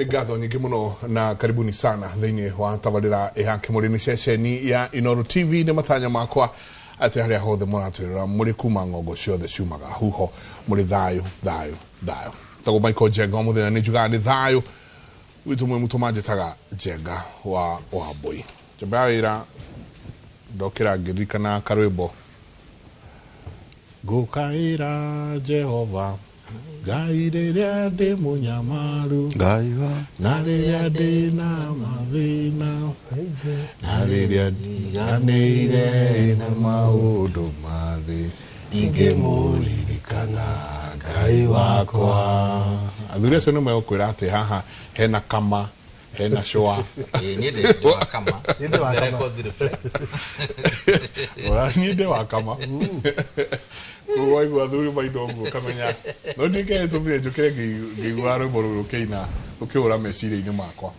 Ngatho nyingi muno na karibuni sana thiini wa tabarira ihake muri ni ceceni ya Inooro TV ni matanya makwa ati haria hothe muratwirira muri kuma ngongo ciothe ciumaga huho muri thayu tago Michael Jenga muthenya ni juga ni thayu witu mwe mutumajetaga Jenga wa Boy jabawira ndokira ngirikana karwimbo gukaira Jehova Ngai rĩrĩa ndĩ mũnyamaru Ngai wa na rĩrĩa ndĩ na mathĩna na rĩrĩa ndiganĩire na maũndũ ma thĩ ndingĩmũririkana Ngai wakwa. Athuri acio nĩ megũkwĩra atĩ haha hena kama hena shoa niĩ ndĩ wa kama the records reflect niĩ ndĩ wa kama Uwaigua thuri maindoguo kamenya no ndike tubire njukire ngigwa rwimbo ruru keina ukiura meciria-ini makwa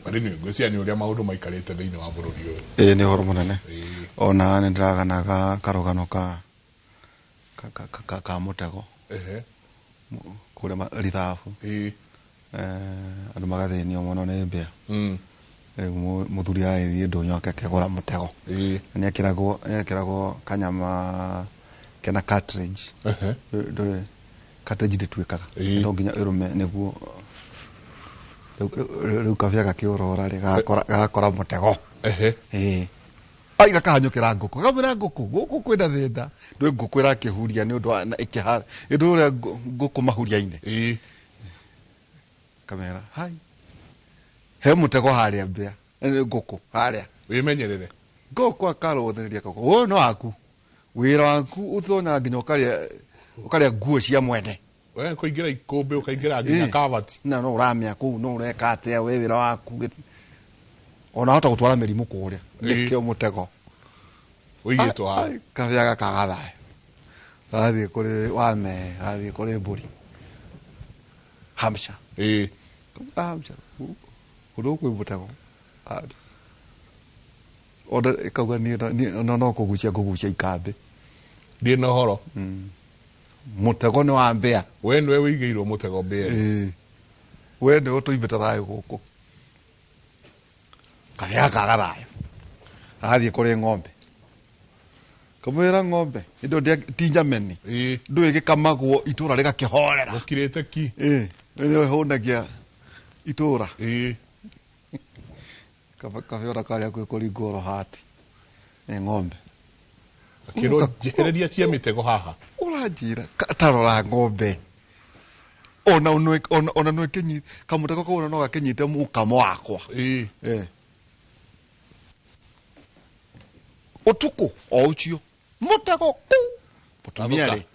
bari ni ngwĩciria ni uria maundu maikarite thiini wa bũrũri ũyũ ni horo munene ona ni ndiragana karugano ka mutego kuria rithabu andu magathenio muno ni mbia muthuri aithie ndunyo akekegura mutego ni ekiragwo kanyama kena cartridge do cartridge nditwikaga ndo nginya irume niguo riu kavya gakiurora ri gakora mutego ai gakahanyukira nguku gamira nguku kwenda thenda ndo nguku irakihuria ni undu ikihara indu ria nguku mahuria-ini kamera hai he mutego haria mbia nguku haria wimenyerere nguku akarothereria koko no aku wira waku uthona nginya ukaria nguo cia mwene we kuingira ikumbi ukaingira nginya kavati no uramia ku no ureka atia we wira waku ona hota gutwara mirimu kuria nikio mutego uigitwo ha kavya gakagatha athi kuri wame athi kuri mburi hamsha hamsha udo kwi mutego oda ikauga ni no kugucia ikambe ndi no horo mutego ni wa mbea we nwe wigiirwo mutego mbea we ni utuimbita thayo guku kavya kagathayo athi kuri ng'ombe kamwira ng'ombe indo ndia tinjameni ndu igikamagwo itura rigakihorera ukirite ki ni honagia itura kavya karia kwikuringwo rohati ng'ombe akiro jehereria cia mitego haha uranjira tarora ng'ombe ona no kenyi kamutego ko no gakenyite mukamo wakwa utuku o ucio mutego ku putumiare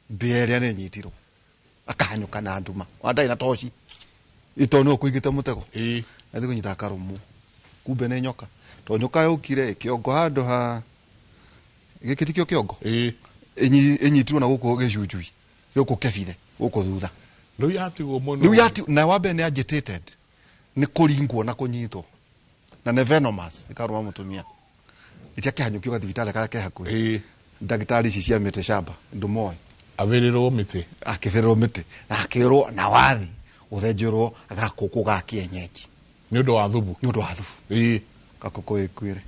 beria ne nyitiro akahanyuka na nduma wandai na toshi itono kuigite mutego athi kunyita karumu kumbe ne nyoka to nyoka yukire kiongo handu ha gikitikio kiongo enyitirwo na guku gicujui guku kebire guku thutha riu yatigwo muno riu yati na wambe ni agitated ni kuringwo na kunyitwo na ne venomous ikaruma mutumia itia kihanyukio gathibitari kara ke hakuhi ndagitari ici cia mite shamba ndumoy avirirwo miti akivirirwo miti na akirwo na wathi uthenjirwo gakuku ga kienyeji ni undu wa thubu gakuku ikwire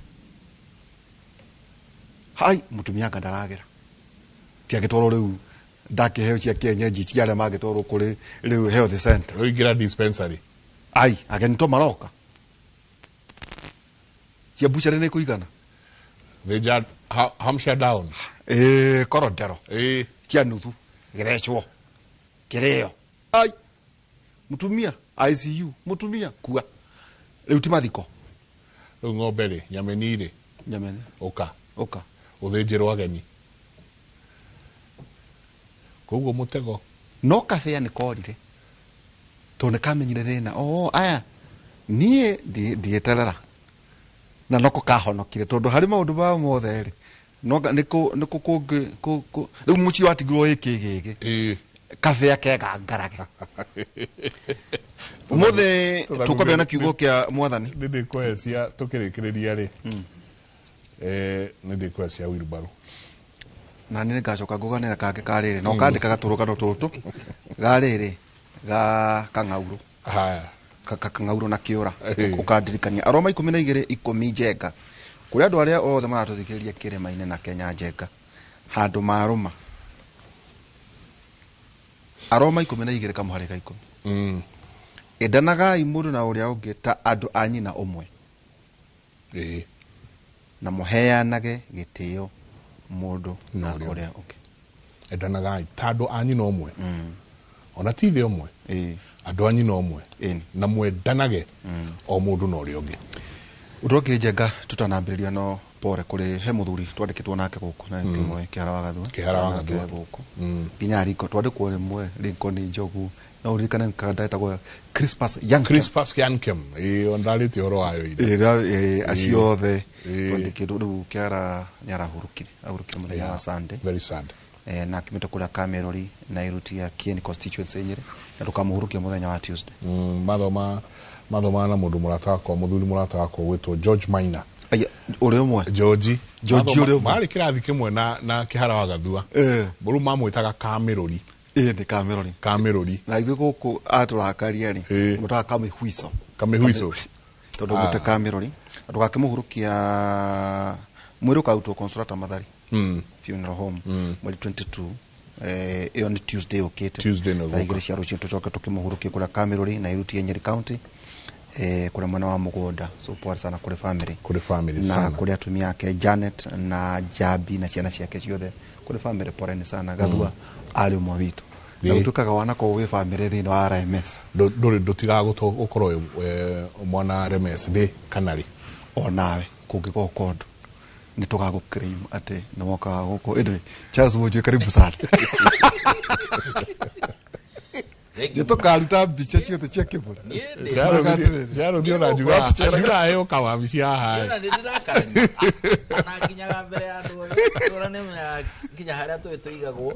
hai mutumia ngandaragira tia gitoro riu ndakiheo cia kienyeji ciaria magitoro kuri riu health center uingira dispensary ai agento maroka cia buchari ne kuigana they just hamsha down korodero cia nuthu girechwo kireo ai mutumia ICU mutumia kua riu timathiko riu ng'ombe ri nyameni oka uthinjirwo ageni koguo mutego no kafea ni korire to ne kamenyire thina aya nie ndieterera na noko kahonokire tondu hari maundu ba mothe ri no niko kungi riu muci watigirwo ikigigi kafea kega ngarage umuthe tukwambia na kiugo kia mwathani ndi kwecia tukirikiriria ri ndi kwecia wilbaro na ni ngacoka nguganira kake kariri no kandika gaturugano tutu gariri ga kang'auru haya kakang'auro na kiora ukandirikania aroma 12 10 njenga kuri andu aria othe maratuthikiria kirima-ini na Kenya njenga handu maruma aroma 12 kamuharika 10 endanagai mundu na uria ungi ta andu anyi na umwe na muheanage gitio mundu na uria ungi endanagai ta andu anyi na umwe ona tithi umwe andu anyi na umwe na mwendanage o mundu na uria ungi uroke njenga tutanambiriria no pore kuri he muthuri twandikitwo nake guku na timwe kihara wa gathua guku nginya riko twandikwo rimwe riko ni njogu na urikana nkadaita kwa Crispus Yankem ondarite horo wayo ide aciothe twandikitwo riu kihara nyarahurukire muthenya wa Sunday very sad na kimete kula Kamerori na iruti ya Kieni constituency nyere na tukamuhurukia muthenya wa Tuesday mathoma na mundu muratako muthuri muratako gwitwo George Maina uri umwe George uri mari kirathi kimwe na kihara wa gathua buru mamwitaga Kamerori ni Kamerori na ithu guku aturakaria ri mutaka kamihwiso tondu gute Kamerori tukakimuhurukia mwiru kautwo Consolata Mathari funeral home mweri 22 iyo ni Tuesday okete na igiri cia rucio tucoke tukimuhurukia kula Kamerori na iruti ya Nyeri County kuna mwana wa Mugonda so pole sana kule family na kule atumia yake Janet na Jabi na ciana ciake ciothe kule family pole ni sana gathua ali mwa witu na utukaga wana ko we family thino wa RMS ndutiga gukorwo mwana RMS ndi kanari onawe kungiko kondo ni tugagukiraim ate na mwaka guko ende Charles Wojwe karibu sana Nito karuta bicha ciothe cia kibura. Jaro ndio najuga ayo kawamisia hai. Ndio ndirakarania. Ana kinyaga mbere ya andu ora ne kinya haria tuigagwo.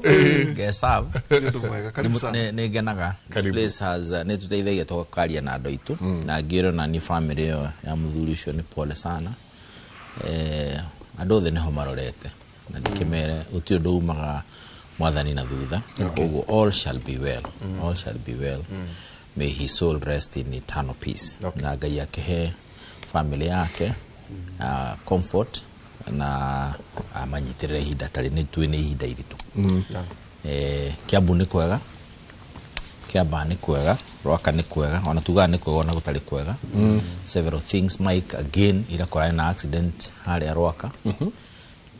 Gesab. Ndio mwega karibu sana. Ne genaga. This place has ne tuteithagia tukaria na andu itu na ngiro na ni family ya muthuri ucio ni pole sana. Andu othe ne homarorete. Na dikimere uti undu umaga mwathani na thutha all shall be well may his soul rest in eternal peace na Ngai akehe family yake comfort na amanyitirire ihinda tari ni twine ihinda iritu Kiambu ni kwega Kiamba ni kwega Rwaka ni kwega ona tuga ni kwega ona gutari kwega several things Mike again ira kora na accident hali Rwaka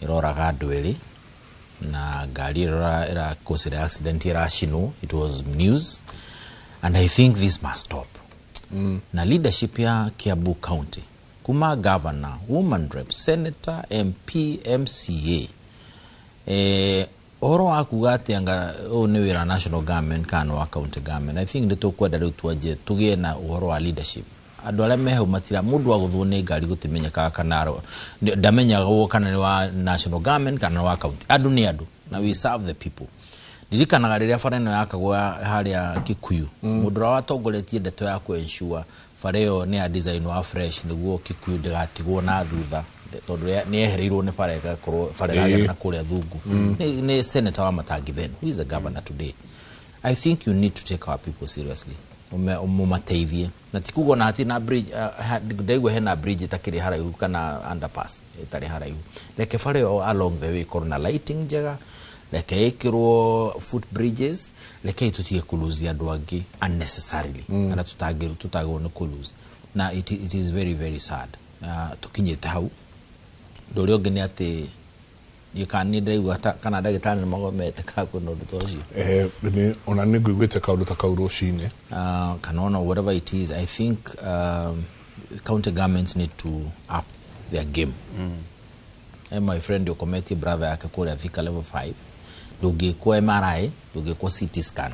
iroraga ndweri na gari era cause the accident era shino it was news and I think this must stop na leadership ya Kiambu County kuma governor woman rep senator MP MCA oro akugati anga one wira national government kana wa county government I think ndito kwenda riu twaje tugie na uhoro wa leadership andu aria mehe matira mundu aguthwo ni ngari gutimenya kana ndamenya go kana ni wa national government kana wa county andu ni andu na we serve the people dirikanaga riria fareno yakagwa haria Kikuyu mundu ra watongoretie ndeto ya ku ensure fareo ni a design wa fresh niguo Kikuyu ndigatigwo na thutha tondu ni ehereirwo ni farega korwo farega na kuria thungu ni senator wa Matangi then who is the governor today I think you need to take our people seriously umumateithie na tikugo na ati na bridge ndegwe hena bridge takiri haraihu kana underpass itari haraihu leke fareo along the way corner lighting njega leke ikirwo footbridges leke tutie kuluzi andu angi unnecessarily ana tutago no kuluzi na it is very very sad tukinyete hau ndori onge ni ati yikani ndaigu kana ndagitani magomete kako no ndutocio ni ona niguigwete kaundu takauro cine kana ona whatever it is I think county governments need to up their game and my friend your committee brother yake kule Thika level 5 ndungikwa MRI ndungikwa CT scan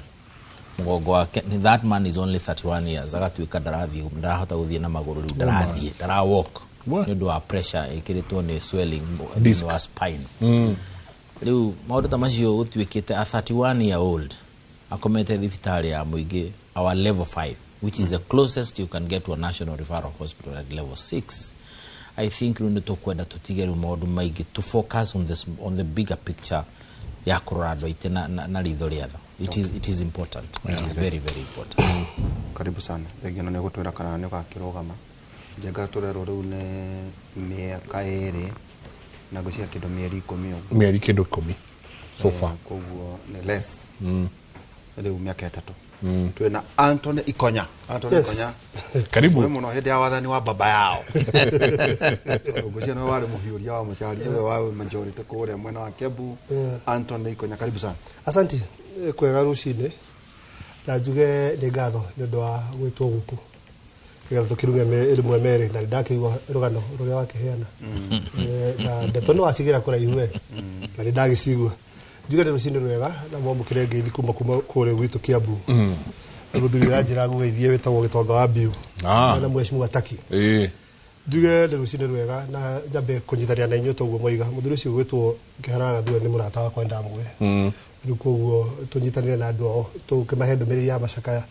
mugongo wake that man is only 31 years agatwika ndarathi ndarahota guthie na maguru riu ndarathie ndara walk ndu wa pressure ikiritwo ni swelling in the spine riu maundu ta macio gutwikite a 31 year old akomete thibitari ya muingi our level 5 which is the closest you can get to a national referral hospital at level 6 I think we need to kwenda tutige ru maundu maingi to focus on the bigger picture ya kurado itena na ritho riatha it is important. It is very, very important. Karibu sana. Thengio nĩ gũtwĩra kana nĩ ũgakĩrũgama. Njenga tũrerwo rĩu nĩ mĩaka 2 na gũcia kĩndũ mĩeri 10 ũguo. Mĩeri kĩndũ 10 so far. Koguo nĩ less. Rĩu mĩaka 3. Twĩna Anthony Ikonya. Anthony Ikonya. Karibu. Wewe mũno hĩndĩ ya wathani wa baba yao. Gũcia no wale mũhiũria wa mũcari ũyũ wa majority kũrĩa mwena wa Kiambu. Anthony Ikonya, karibu sana. Asante kwega rucinĩ na njuge nĩ ngatho nĩ ũndũ wa gwĩtwo gũkũ nĩgetha tũkĩruge rĩmwe merĩ na ndakĩigua rũgano rũrĩa wakĩheana na ndeto nĩ wacigira kũraihu we na nĩndagĩcigua njuge nĩ rucinĩ rwega na mwamũkĩre ngeithi kuma kũrĩa gwitũ Kiambu mũthuri ranjĩra gũgeithie wĩtagwo Gĩtonga wa Mbiu na mheshimiwa Taki njuge nĩ rucinĩ rwega na nyambe kũnyitithania na inyuĩ toguo moiga mũthuri ũcio gwĩtwo Kĩharaga Gathua nĩ mũrata wakwa ndamũĩ rĩu koguo tũnyitanĩre na andũ ao tũkĩmahe ndũmĩrĩri ya macakaya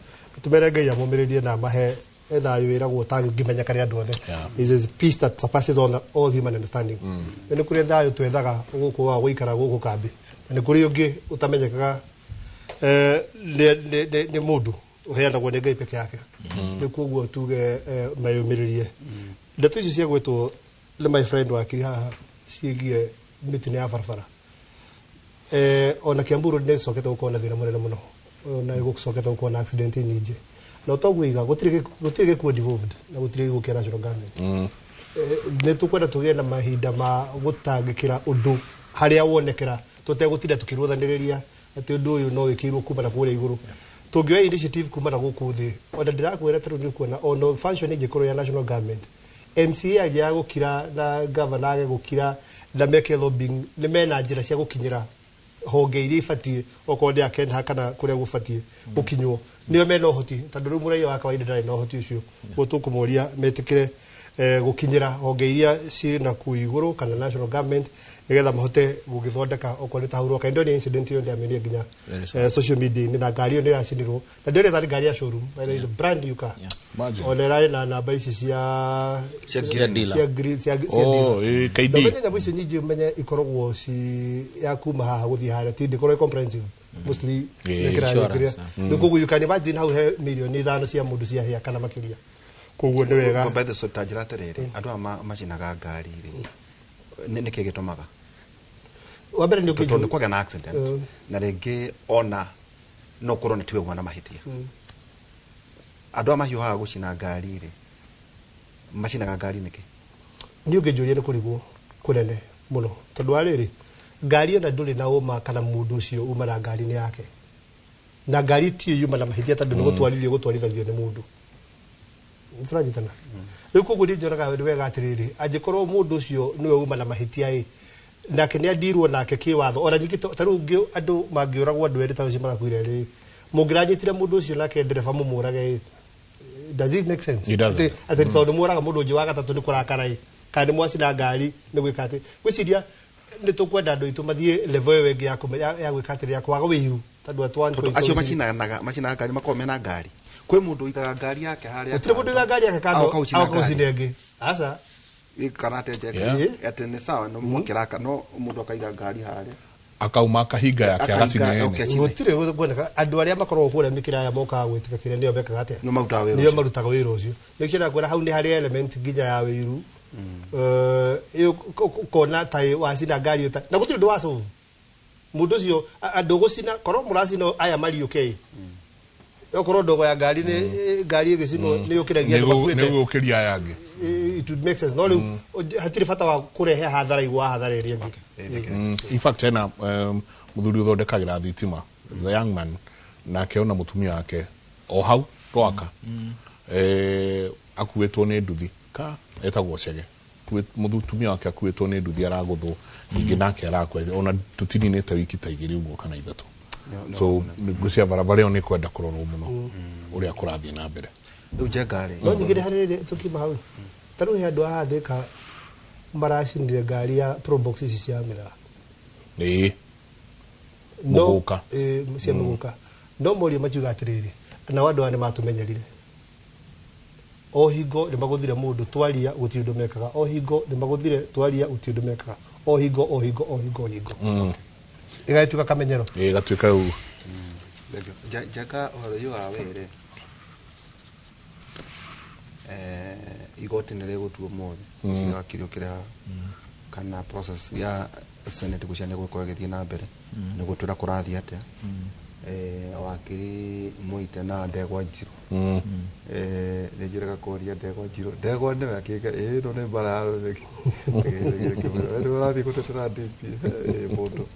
tũmere Ngai amũmĩrĩrie na mahe thayũ wĩragwo ũtangĩmenya karĩ andũ othe is peace that surpasses all human understanding nĩ kũrĩ thayũ twethaga gũkũ wa gũikara gũkũ kambi na nĩ kũrĩ ũngĩ ũtamenyekaga nĩ mũndũ ũheanagwo nĩ Ngai peke yake nĩ koguo tuge mayũmĩrĩrie ndeto ici cia gwĩtwo nĩ my friend wakiri haha ciĩgiĩ mĩtino ya barabara ona Kiambu Road nĩ cokete gũkorwo na thĩna mũnene mũno na gũcokete gũkorwo na accident nyingĩ no togwiga gũtirĩ gĩkuũ devolved na gũtirĩ gĩkuũ kĩa national government nĩ tũkwenda tũgĩe na mahinda ma gũtangĩkĩra ũndũ harĩa wonekera tũtegũtinda tũkĩrũthanĩrĩria atĩ ũndũ ũyũ no wĩkĩirwo kuma na kũrĩa igũrũ tũngĩoya initiative kuma na gũkũ thĩ ona ndĩrakwĩra tarũ nĩ kuona ono function ĩngĩkorwo ya national government MCA aje gũkira na governor age gũkira na meke lobbying nĩ mena njĩra cia gũkinyĩra honge iria ibatie okorwo ndĩ akenda kana kũrĩa gũbatie gũkinywo nĩo mena ũhoti tondũ rĩu mũraiya wa kawaida ndarĩ na ũhoti ũcio gũtũkũmoria metĩkĩre gũkinyĩra honge iria ciĩ na kũu igũrũ kana national government nĩgetha mahote gũgĩthondeka okorwo nĩ tahurwo kana ndio incident yo ndĩamenire nginya social media na ngari ĩyo nĩ ĩracinirwo na ndio nĩ ngari ya showroom there is a brand new car ona ĩrarĩ na namba ici cia dealer kaidi nyamũ icio nyingĩ menye ikoragwo ci ya kuma haha gũthiĩ harĩa ti ndĩkorwo comprehensive mostly nĩ koguo you can imagine how he milioni 5 cia mũndũ cia hĩa kana makĩria koguo nĩ wega mbethe so tajira terere andũ a macinaga ngari nĩ kĩ gĩtũmaga wa mbere nĩ ũkĩjũ kwagĩa na accident na rĩngĩ ona no korwo nĩ tiwe mwana mahĩtia andũ a mahiũhaga gũcina ngari macinaga ngari nĩkĩ nĩ ũngĩnjũria nĩ kũrigwo kũnene mũno tondũ wa rĩrĩ ngari ona ndũrĩ na ũma kana mũndũ ũcio uma na ngari nĩ yake na ngari ti yuma na mahĩtia tondũ nĩ gũtwarithagio nĩ mũndũ Fragitana. Rĩu koguo nĩ njoraga wega atĩrĩrĩ angĩkorwo mũndũ ũcio nĩwe uma na mahĩtia nake nĩ andirwo nake kĩwatho ona nyingĩ tarĩu andũ mangĩũragwo andũ erĩ ta ũcio marakuire rĩ mũngĩranyitire mũndũ ũcio nake ndereba mũmũrage does it make sense atĩ tondũ mũraga mũndũ ũngĩ wa gatatũ nĩ kũrakara kana nĩ mwacina ngari nĩ gwĩka atĩ gwĩciria nĩ tũkwenda andũ aitũ mathiĩ level ĩyo ĩngĩ ya gwĩka atĩ ya kwaga wĩiru tondũ acio macinaga ngari makorwo mena ngari kwĩ mũndũ igaga ngari yake harĩa gũtirĩ mũndũ igaga ngari yake kando akaucina ĩngĩ aca karate njeke atĩ nĩ sawa no mũkĩraka no mũndũ akaiga ngari harĩa akauma kahinga yake agacina gũtirĩ kuoneka andũ arĩa makoragwo kũrĩa mĩkĩra ya mokaga gwĩtĩka kĩrĩa nĩo mekaga atĩa nĩo marutaga wĩra ũcio nĩkĩo nakwĩra hau nĩ harĩ element nginya ya wĩiru kona ta wacina ngari na gũtirĩ ũndũ wa solve mũndũ ũcio andũ gũcina korwo mũracina aya mariũke okorwo ndogo ya ngari nĩ ngari ĩgĩcinwo nĩ ũkĩragia nĩ ũkĩria yangĩ it would make sense no rĩu hatirĩ bata wa kũrehe hathara igwa hathara ĩrĩa ĩngĩ in fact tena mũthuri ũthondekagĩra thitima the young man nake ona mũtumia wake o hau rwaka akuĩtwo nĩ nduthi ka etagwo Chege mũtumia wake akuĩtwo nĩ nduthi aragũthwo ningĩ nake arakwa ona tũtininĩte wiki ta igĩrĩ ũguo kana ithatũ so ngũcia barabara ĩyo nĩ kwenda kũrorwo mũno ũrĩa kũrathiĩ na mbere rĩu njengarĩ no nyingĩ harĩ tũkiuma hau tarĩu he andũ a Thĩka maracinire ngari ya probox ici cia mĩraa mũgũka cia mũgũka no morio makiuga atĩrĩrĩ nao andũ aya nĩ matũmenyerire o hingo nĩ magũthire mũndũ twaria gũtirĩ ũndũ mekaga o hingo nĩ magũthire twaria gũtirĩ ũndũ mekaga o hingo ĩgatuĩka kamenyero ĩgatuĩka rĩu Jaka oro yo awere igoti nere gutuo mothe ya kirio kira kana process ya senate kushane kwa githie na mbere ni gutura kurathi atia wakiri muite na ndegwa njiro ni njiraga kuria ndegwa ni wakika no ne bararo ni urathi gutetera DP bondo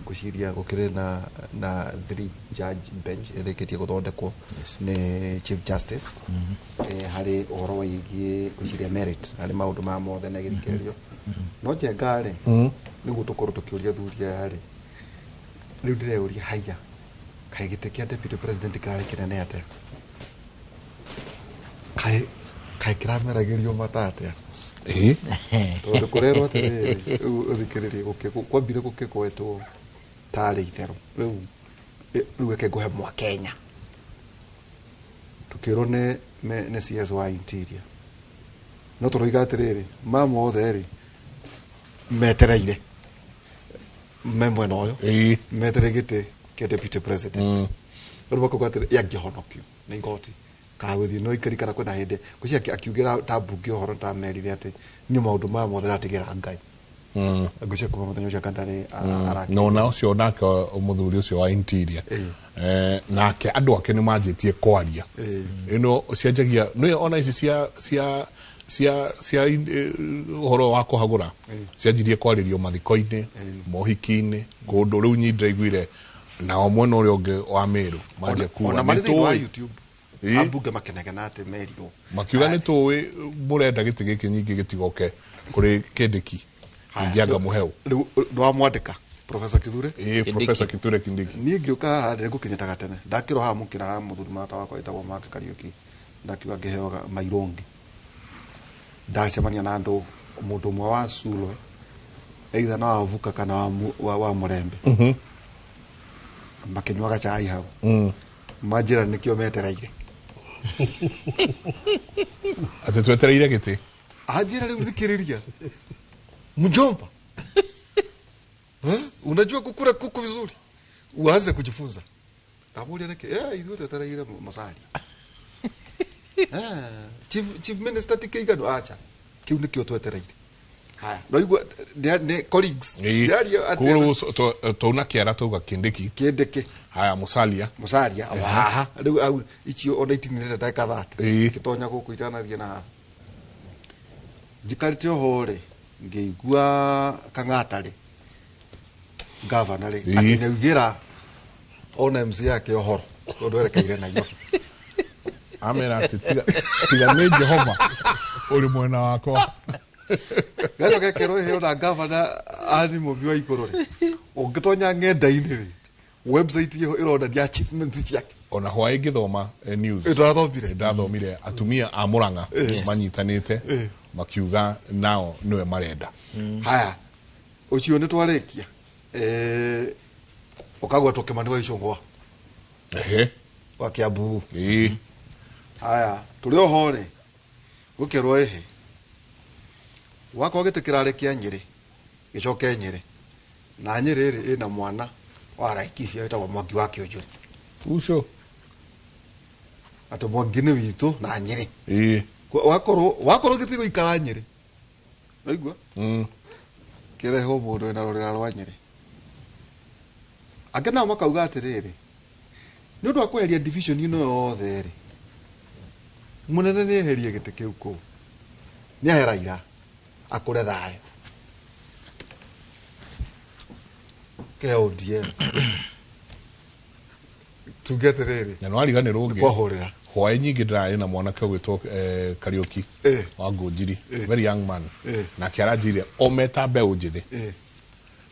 kuciria gukire na 3 judge bench etheketie guthondekwo ni chief justice hari uhoro wigie kuciria merit hari maundu ma mothe na githikerio no jengare niguo tukorwo tukiuria thuria yari riu ndireuria haya kai gite kia deputy president kare kinene atia kai kirameragirio matate tondu kurerwo atiri uthikiririe kwambire gukigwetwo tari itheru riu eke nguhe mwa Kenya tukirwo ne CS wa interior no turoiga atiriri mama othe ri metereire memwe noyo meteregite ke deputy president riu bakauga atiri yangihonokio ni igoti kawethi no ikari kana kwena hende kucia akiugira ta bunge ohoro ta merire ati ni maundu ma mothe ratigira ngai gucia kuma muthenya ucio kandari araki no na ucio nake muthuri ucio wa interior nake andu ake ni manjitie kwaria ino cianjagia no ona ici cia uhoro wa kuhagura cianjirie kwaririo mathiko-ini mohiki-ini kundu riu nyindraiguire na mwena uria ungi wa Meru manje kuwa na tu YouTube abunge makenegana ati merio makiuga ni tuwi murenda giti giki nyingi gitigoke kuri Kindiki ingianga muheu ndo amwandika Professor Kithure Professor Kithure Kindiki ni ngiuka hande gukinyitaga tene ndakiro ha mukira muthuri mata wakwa itagwo Mark Kariuki ndakiuga ngiheoga mairongi ndacemania na andu mundu mwa wa Sulwe either na wavuka kana wa Murembe makinywaga chai hau majira nikio metereire ati twetereire giti ajira riu thikiriria mjomba unajua kukura kuku vizuri uanze kujifunza tamulia nake idho twetereire masali chief minister tikeiga acha kiu nikio twetereire haya no igwa ne colleagues yari kuru to na kiara tuga Kindiki haya musalia aha riu icio ona itinire ndaka thate kitonya guku itanathie na jikarite hore ngeigua kangatari governor atineugira ona MC yake ohoro ndo erekeire na yofi amera ati tiga ni Jehova uri mwena wako gajo gekero he ona governor ani mubi wa ikorore ungitonya ngenda-ini ri website iyo ironda dia achievement yake ona hwae ngithoma news ndathomire atumia a Murang'a manyitanite makiuga nao niwe marenda haya ucio ni twarikia ukagwa tokemani wa icungwa wa Kiambu haya turi ohore gukerwo ehe wako gitikira rekia Nyeri gicoke Nyeri na Nyeri ri ina mwana wa raikifia wetagwo Mwangi wa Kĩonjũri ucio ato Mwangi ni witu na Nyeri wakorwo gitigo ikara Nyeri naigua kireho mundu ena rorera rwa Nyeri agena makauga atiriri ni undu akweheria division ino yothe ri munene ni eherie giti kiu ku ni aheraira akure thayo KODM tugeterere na no arigane rungi kwahurira hwae nyingi ndirari na mwana kagwitwo Kariuki wa Ngunjiri very young man na kiaranjire ometa mbeu njithi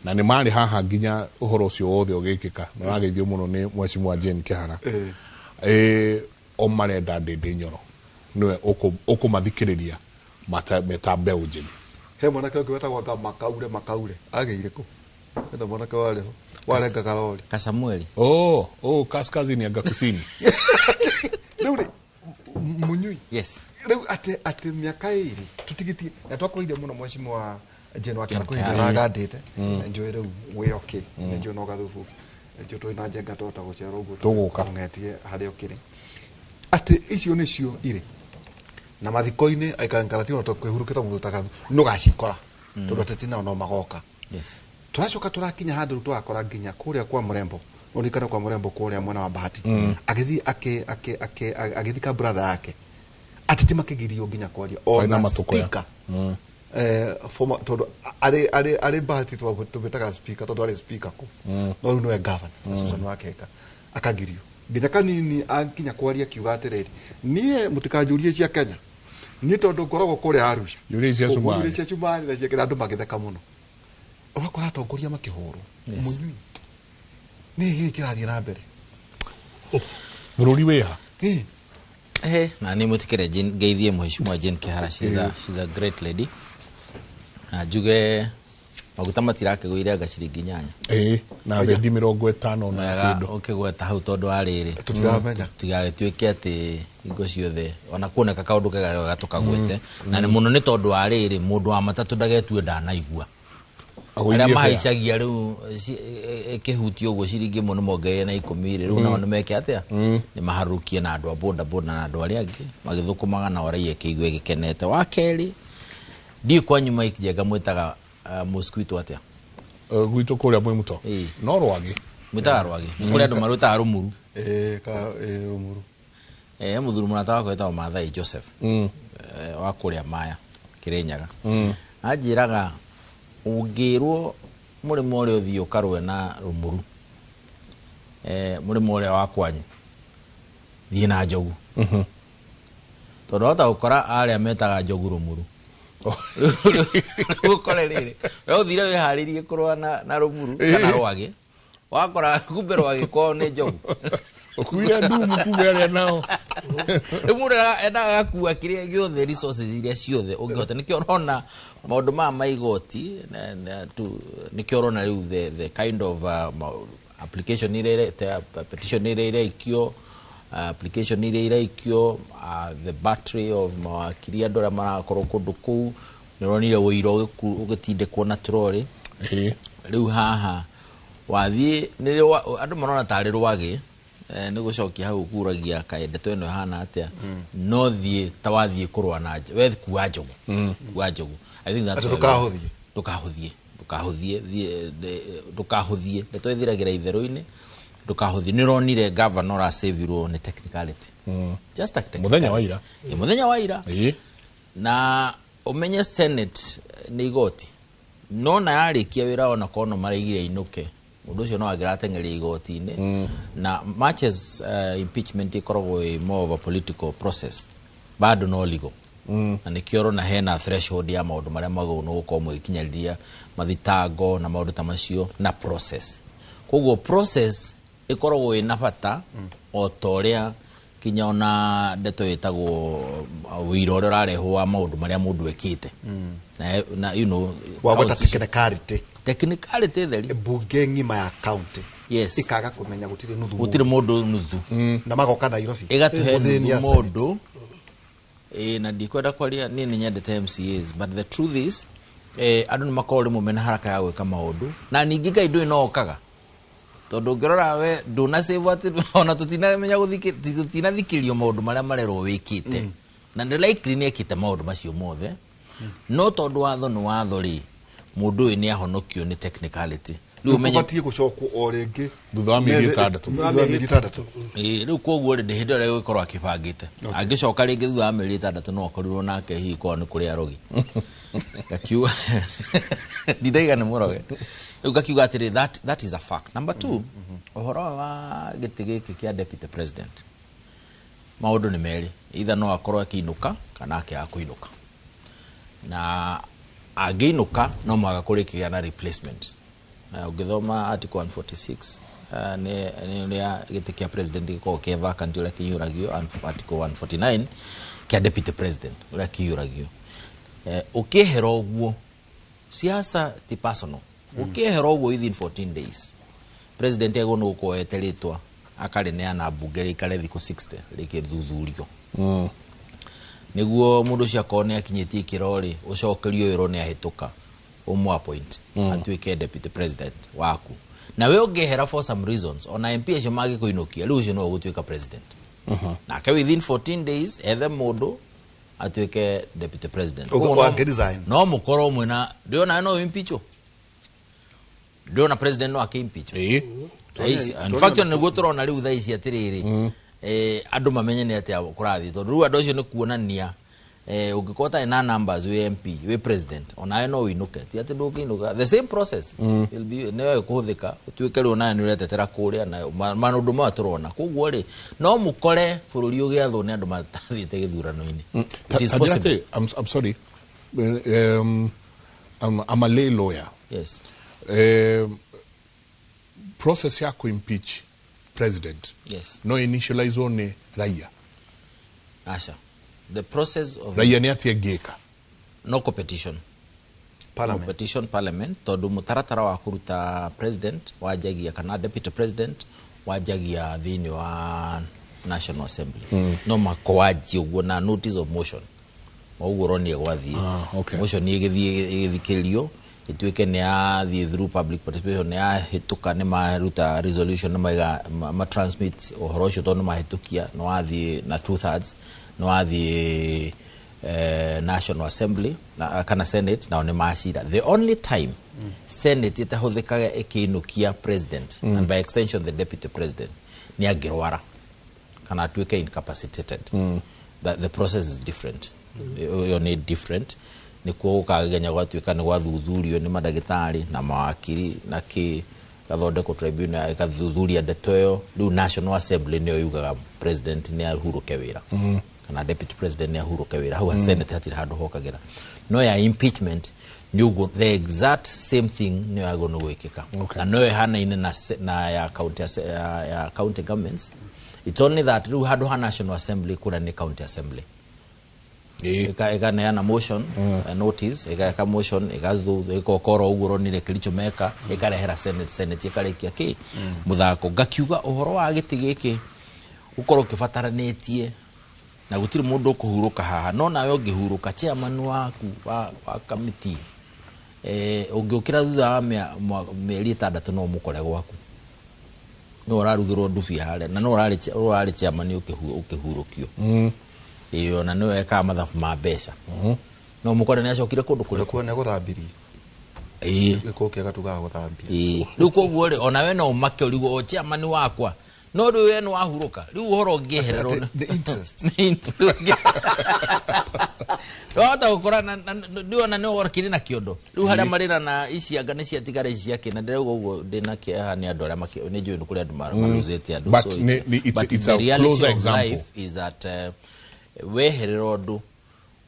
na ni mari haha nginya uhoro ucio wothe ugikika no ageithio muno ni Mheshimiwa Jane Kihara o marenda ndindi nyoro niwe ukumathikiriria meta mbeu njithi he mwana kau wetagwo makaure ageire ku ndo mwana kau warenga karori Kasamueli kaskazini anga kusini Leure munyui yes leu ate miaka iri tutigiti na twakoire muno Mheshimiwa Jane wa Kihara ko hindira gadite enjoy leu we okay enjoy no gathufu Joto ina jenga tota gucera uguo tuguka ngetie haria ukiri ati icio nicio ire na mathiko-ini aikangaratino to kwihurukita mundu tagathu nugacikora tondu atetina no magoka turacoka turakinya handu twakora nginya kuria kwa murembo unikana kwa murembo kuria mwena wa bahati agithi agithika brother yake atiti makigirio nginya kwaria ona speaker former tondu ari bahati tubitaga speaker tondu ari speaker ku no riu niwe governor Susan Wakeka akagirio nginya kanini akinya kwaria kiuga atiriri nie mutikajurie cia Kenya ni tondu ngoragwo kuria Arusha yuria cia Chumari na cia andu magitheka muno urakora atongoria makihurwo munyui ni hii kirathie na mbere Bũrũri Wĩha na ni mutikire ngeithie mheshimiwa Jane Kihara, she's a great lady na juge maguta matirake guire gaciringi 8 na thendi 50 na kindu ukigweta hau tondu ariri tutiramenya tigagituike ati ingo ciothe ona kuoneka kaundu kega gatukagwete na ni muno ni tondu ariri mundu wa matatu ndagetue ndanaigua aria mahaicagia riu kihutio uguo ciringi muno mongeire na 10 riu nao ni meke atia ni maharukie na andu a boda boda na andu aria angi magithukumaga na orai kiigwe gikenete wa keri ndi kwa nyuma ikijenga mwitaga mosquito atia gwitu kuria mwimuto no rwagi mwitaga rwagi kuria andu maruta rumuru rumuru muthuru munatawa kwetwa Mathai Joseph wa kuria Maya Kirinyaga ajiraga ungirwo murimo uri uthii ukarwe na rumuru murimo uri wa kwanyu thii na njogu tondu hota ukora aria metaga njogu rumuru ukore riri we uthire wiharirie kurwa na rumuru kana rwagi wakora kumbe rwagi kwao ni njogu ukuira ndumu kumbe aria nao rumura endaga kuwa kiria giothe resources iria ciothe ungihota nikio rona maundu ma maigoti nikio rona riu the kind of application ire petition ire ikio application ire ikio the battery of mawakiria ndora marakorwo kundu kuu nironire wiro ugitinde kuona troli riu haha wathie nirio andu marona tari rwagi ni gucokia hau kuragia kaendeto eno hana atia no thie tawathie kurwa na we kuwa njogu kuwa njogu I think that's dukahuthie twethiragira itheru-ini dukahuthie nironire governor a save ni technicality just technicality muthenya wa ira na umenye senate ni igoti no na yarikia wira ona kono marigire inuke mundu ucio no agiratengeria igoti-ini na matches impeachment ikoragwo more of a political process bado no legal na nikioro na hena threshold ya maundu maria magwo no gukorwo mugikinyariria mathitango na maundu tamacio na process koguo process ikoragwo ina bata o toria kinya ona ndeto yetagwo wira uria urarehwo wa maundu maria mundu ekite na you know wagota technicality theri bunge ngima ya county ikaga kumenya gutire mundu nuthu na magoka Nairobi igatuhe mundu na ndikwenda kwaria nini nyendete MCAs but the truth is andu nimakorwo rimwe mena haraka ya gwika maundu na ningi Ngai ndui no okaga tondu ngirora we nduna save ati ona tutinamenya tutinathikiririo maundu maria marerwo wikite na ndi likely ni ekite maundu macio mothe no tondu watho ni watho ri mundu uyu ni ahonokio ni technicality riu umenyeti gucokwo o ringi thutha wa mieri 6 riu koguo ndi hindi ria gukorwo akibangite angicoka ringi thutha wa mieri 6 no akorirwo nake hihi kwa ni kuri arogi gakiwa ndidaiga ni muroge ugakiuga atiri that is a fact. Number 2 uhoro wa giti giki kia deputy president maundu ni meri either no akorwo akiinuka kana akiakuinuka na agiinuka no mwaga kurikia na replacement ugithoma article 146 ni ya giti kia president giko ke vacant ule kiyuragio article 149 kia deputy president ule kiyuragio ukihero guo siasa ti personal ukihero guo within 14 days president ego no ko eteritwa akarineana bunge rikare thiko 60 rikithuthurio niguo mundu cia kone akinyitie kirori ucokerio wiro ni ahituka umwa point atuike deputy president waku na we ungehera for some reasons ona MP acio magi kuinukia riu ucio no gutuika president na ke within 14 days ethe mundu atuike deputy president no mukoro mwena ndiona no impeachment ndiona president no akimpeach in fact on go turona riu thaici atiriri andu mamenye ni atia kurathi to riu andu acio ni kuonania ungikota ina numbers we MP we president ona no winuke ti ati ndukinuka the same process will be newe kuhuthika utuike ri ona ni uretetera kuria na manundu ma turona koguo ri no mukore bururi ugiatho ni andu matathite githurano-ini. It is possible. I'm sorry, I'm a lay lawyer. Yes. Process ya ku impeach president. Yes. No initialize on raia. Asha. The process of raia ni atia geka. No competition. Parliament. Competition parliament tondu mutaratara wa kuruta president wajagia kana deputy president wajagia thini wa National Assembly. No makoaji uguo na notice of motion. Uguo roni gwathie. Okay. Motion ni igithikilio ituike ni athie through public participation ni ahituka ni maruta resolution ni ma transmit uhoro ucio tondu mahitukia no athie na 2/3 no athie National Assembly kana Senate na one macira. The only time Senate itahuthikaga ikiinukia president and by extension the deputy president ni agirwara kana atuike incapacitated. The process is different. You need different. Ni kugagenya gwatuika ni gwathuthurio ni madagitari na mawakiri na ki gathondeko tribunal ikathuthuria ndeto yo riu National Assembly ni yugaga president ni ahuruke wira kana deputy president ni ahuruke wira hau Senate hatiri handu hokagira no ya impeachment ni ugo the exact same thing ni yagono gwikika na no hana ine na ya county governments. It's only that riu handu ha National Assembly kuna ni county assembly eka neana motion notice eka motion ikokoro uguro ni kilicho meka ikarehera senate ikarikia ki muthako ngakiuga uhoro wa giti giki ukoro kifataranetie na gutiri mundu kuhuruka haha no nawe ungihuruka chairman waku wa committee ungiukira thutha meri 6 no mukore gwaku no urarugirwo ndubi hale na no urari chairman ukihurukio iyo na no eka mathafu ma mbeca no mukore ni acokire kundu kule kuone guthambirio giko kega tuga guthambia riu koguo ri ona we no make urigo chairman wakwa no ri we no wahuruka riu uhoro ngeherero the interest wata ukora ndio na no workini na kiondo riu haria marina na ici anga ni cia tigara ici yake na ndire uguo ndina kia ni andu aria ni njui ndu kuri andu maruzete andu so it's a closer example is that weherero ndu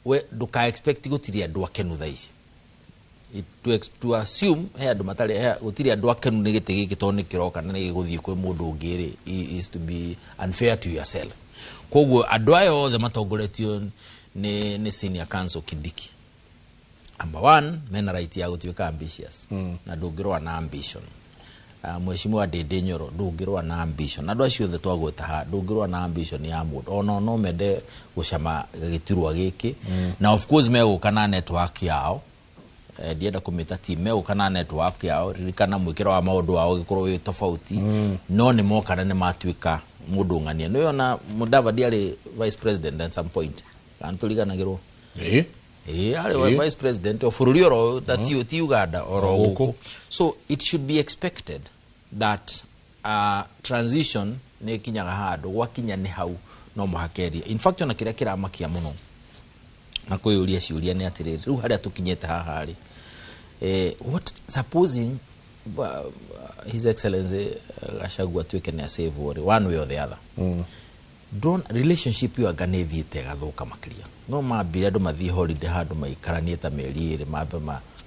we nduka expect gutiri andu akenu thaici to assume he andu matari gutiri andu akenu ni giti giki to ni kiroka na ni guthie kwi mundu ungiri is to be unfair to yourself. Koguo andu ayo othe matongoretio ni senior council Kindiki. Number 1 mena right ya gutuika ambitious na ndungirwa na ambition. Mheshimiwa Dede Nyoro ndungirwa na ambition. Andu acio othe twagweta ha ndungirwa na ambition ya mundu no mende gucama gitirwa giki na of course meguka na network yao ndienda kumita team meguka na network yao ririkana mwikiro wa maundu wao gikorwo wi tofauti no ni mokana ni matuika mundu ngania no yona Mudavadi ari vice president at some point kan tuliganagirwo ari vice president of bururi oro that ti Uganda oro guku. So it should be expected that transition ne kinyaga handu gwakinya ni hau no muhakeria. In fact ona kiria kiramakia muno na kuyuria ciuria ni atiriri riu haria tukinyete haha ri what supposing his excellency Gachagua tuike ni save one way or the other don't relationship you aganethiete gathuka makiria no mambire andu mathie holiday handu maikaranie ta meri iri mambe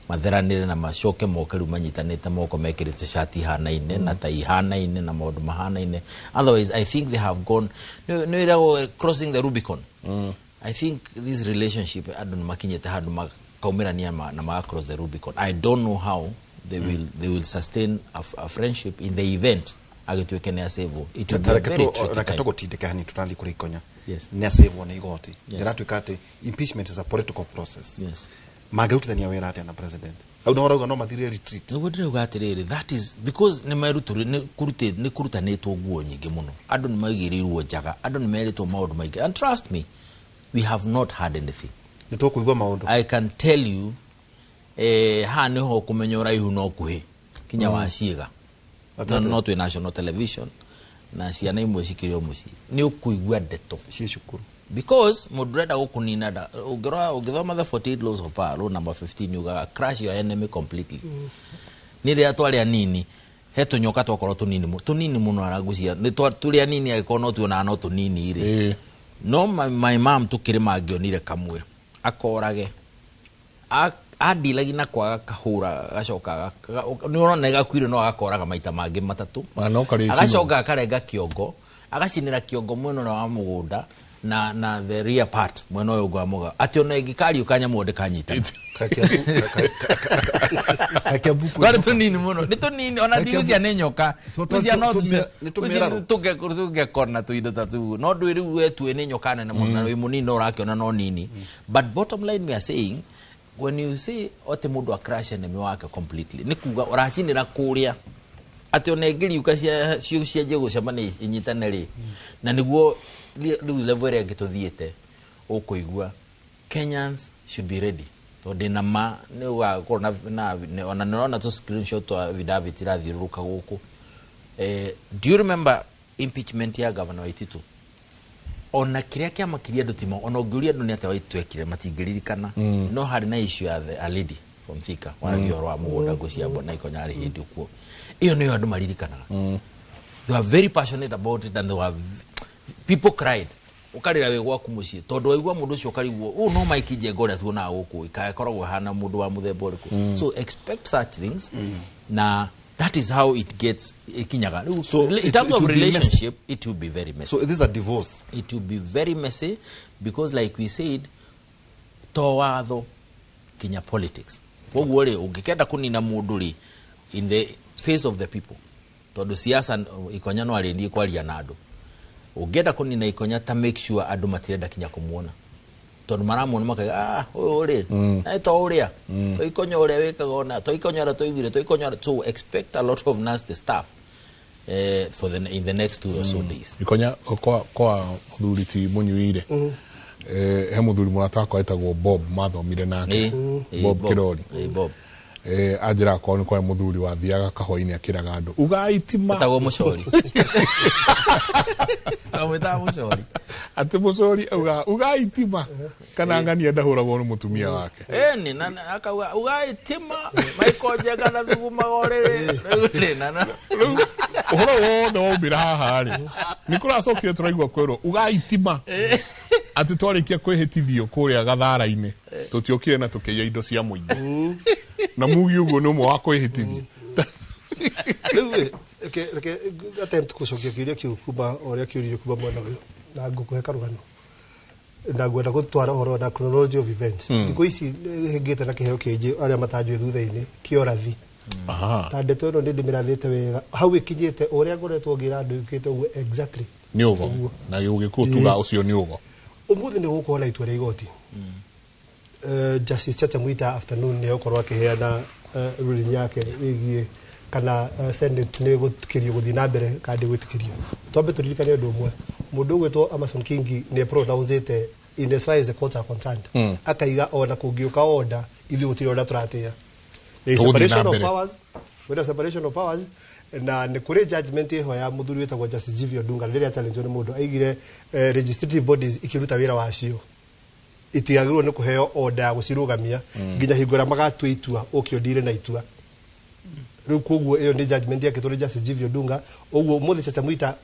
matheranire na macoke mokeru manyitanite moko mekirite shati hanaine na tai hanaine na maundu mahanaine. Otherwise I think they have gone no crossing the Rubicon. I think this relationship andu makinyete handu makaumirania na ma cross the Rubicon. I don't know how they will sustain a friendship in the event agituike ne save it will be very tricky. Rakatogotindika hani tutathi kurikonya yes ne save na igoti ndiratuika ati impeachment is a political process. Yes. mangerutithania wĩra atia na president au no rauga no mathire retreat no gudire ugatiriri that is because ni mairuturi ni kurutanitwo nguo nyingi muno andu ni magirirwo njaga andu ni meritwo maundu maingi and trust me we have not had anything ni tukuigwa maundu I can tell you ha ni ho kumenya uraihu no kuhi kinya wa ciiga not we national television na ciana imwe cikirio muci ni ukuigwa ndeto cie cukuru because mudreda gukunina da ugithoma the 48 laws of power law number 15 you crush your enemy completely ni ria twaria nini he tunyoka twakoro tunini muno aragucia ni twaria nini agikono tuona no tunini ire no my mom tukirima angionire kamwe akorage adilagi na kwaga kahura gacoka ni urona gakwire no agakoraga maita mangi matatu agacoka akarenga kiongo agacinira kiongo mweno na wa mugunda na the rear part mweno yo gwamuga ati ona igikari ukanya mwode kanyita gari tunini muno ni tunini ona diusia nenyoka tusia no tuge kona tuindo tatu no ndwiri wetu ene nyoka na muno na munini urakiona no nini but bottom line we are saying when you see ote mudu crash enemy wake completely nikuga uracinira kuria ati ona igiri ukacia cia jego cemane inyitaneri na niguo level ya gitothiete ukuigwa Kenyans should be ready to dinama ne wa corona na ona nona to screenshot to video tirathiruka guku do you remember impeachment ya governor Waititu ona kiria kia makiria ndutimo ona ngiuria ndu ni ate waitwekire matingiririkana no hari na issue ya a lady from Thika wanagioro wa mugunda gucia bona ikonyari hindi kuo iyo niyo andu maririkanaga they were very passionate about it and they were people cried ukarira we gwaku mucie tondu waigwa mundu ucio karigwo no maikije ngore tuona guku ikakoragwo hana mundu wa muthemba uriku so expect such things na that is how it gets ikinyaga so in terms of relationship it will be very messy so it is a divorce it will be very messy because like we said towatho kinya politics woguo ri ungikenda kunina mundu ri in the face of the people tondu siasa ikonya no arindi kwaria na andu ungenda kunina ikonya ta make sure andu matirenda kinya kumuona tondu maramuona makaga uyu ri to uria to ikonya uria wikaga ona to ikonya ra to igire to ikonya so expect a lot of nasty stuff for in the next 2 or so days ikonya kwa muthuriti munyuire he muthuri murata kwa etagwo Bob mathomire nake Bob Kirori Bob ajira kwa ni kwa muthuri wa thiaga kahoini akiraga andu ugaitima tago mucori aweta mucori ati mucori ugaitima kana ngania ndahuragwo ni mutumia wake ni na akauga ugaitima maikoje kana thuguma gorere na uhoro wothe waumira haha ri nikuracokire turaigwa kwero ugaitima ati twarikia kwihitithio kuria gathara-ini tutiokire na tukiya indo cia muingi na mugi uguo no mwa kwihitithio reke attempt kucokia kiuria kiu kuba oria kiuria kuba mwana na ngukuhe karugano na gwenda gutwara horo na chronology of events ndiko ici hingite na kiheo kingi aria matanjwe thutha-ini kiorathi ta ndeto ino ndi mirathite wega hau ikinyite uria ngoretwo ngira andu ikite uguo exactly ni ugo na ugiku tuga ucio ni ugo umuthi ni gukona itua ria igoti Justice Chacha Mwita afternoon ni okorwa kiheana ruling yake igie kana Senate ni gutikirio guthi na mbere kandi gwitikirio twambe turirikane ndu umwe mundu gwitwo Amason Kingi ni pronouncete in as far as the courts are concerned akaiga ona kungiuka order ithu gutiri order turatia separation of powers with separation of powers na ni kuri judgment iho ya muthuri wetagwo Justice Jivio Dunga riria challenge ni mundu aigire legislative bodies ikiruta wira wacio itiagirwo ni kuheo order ya gucirugamia nginya hingura magatua itua ukiondire na itua riu koguo iyo ni judgment yake tuli Justice Jivio Dunga oguo muthi Chacha Mwita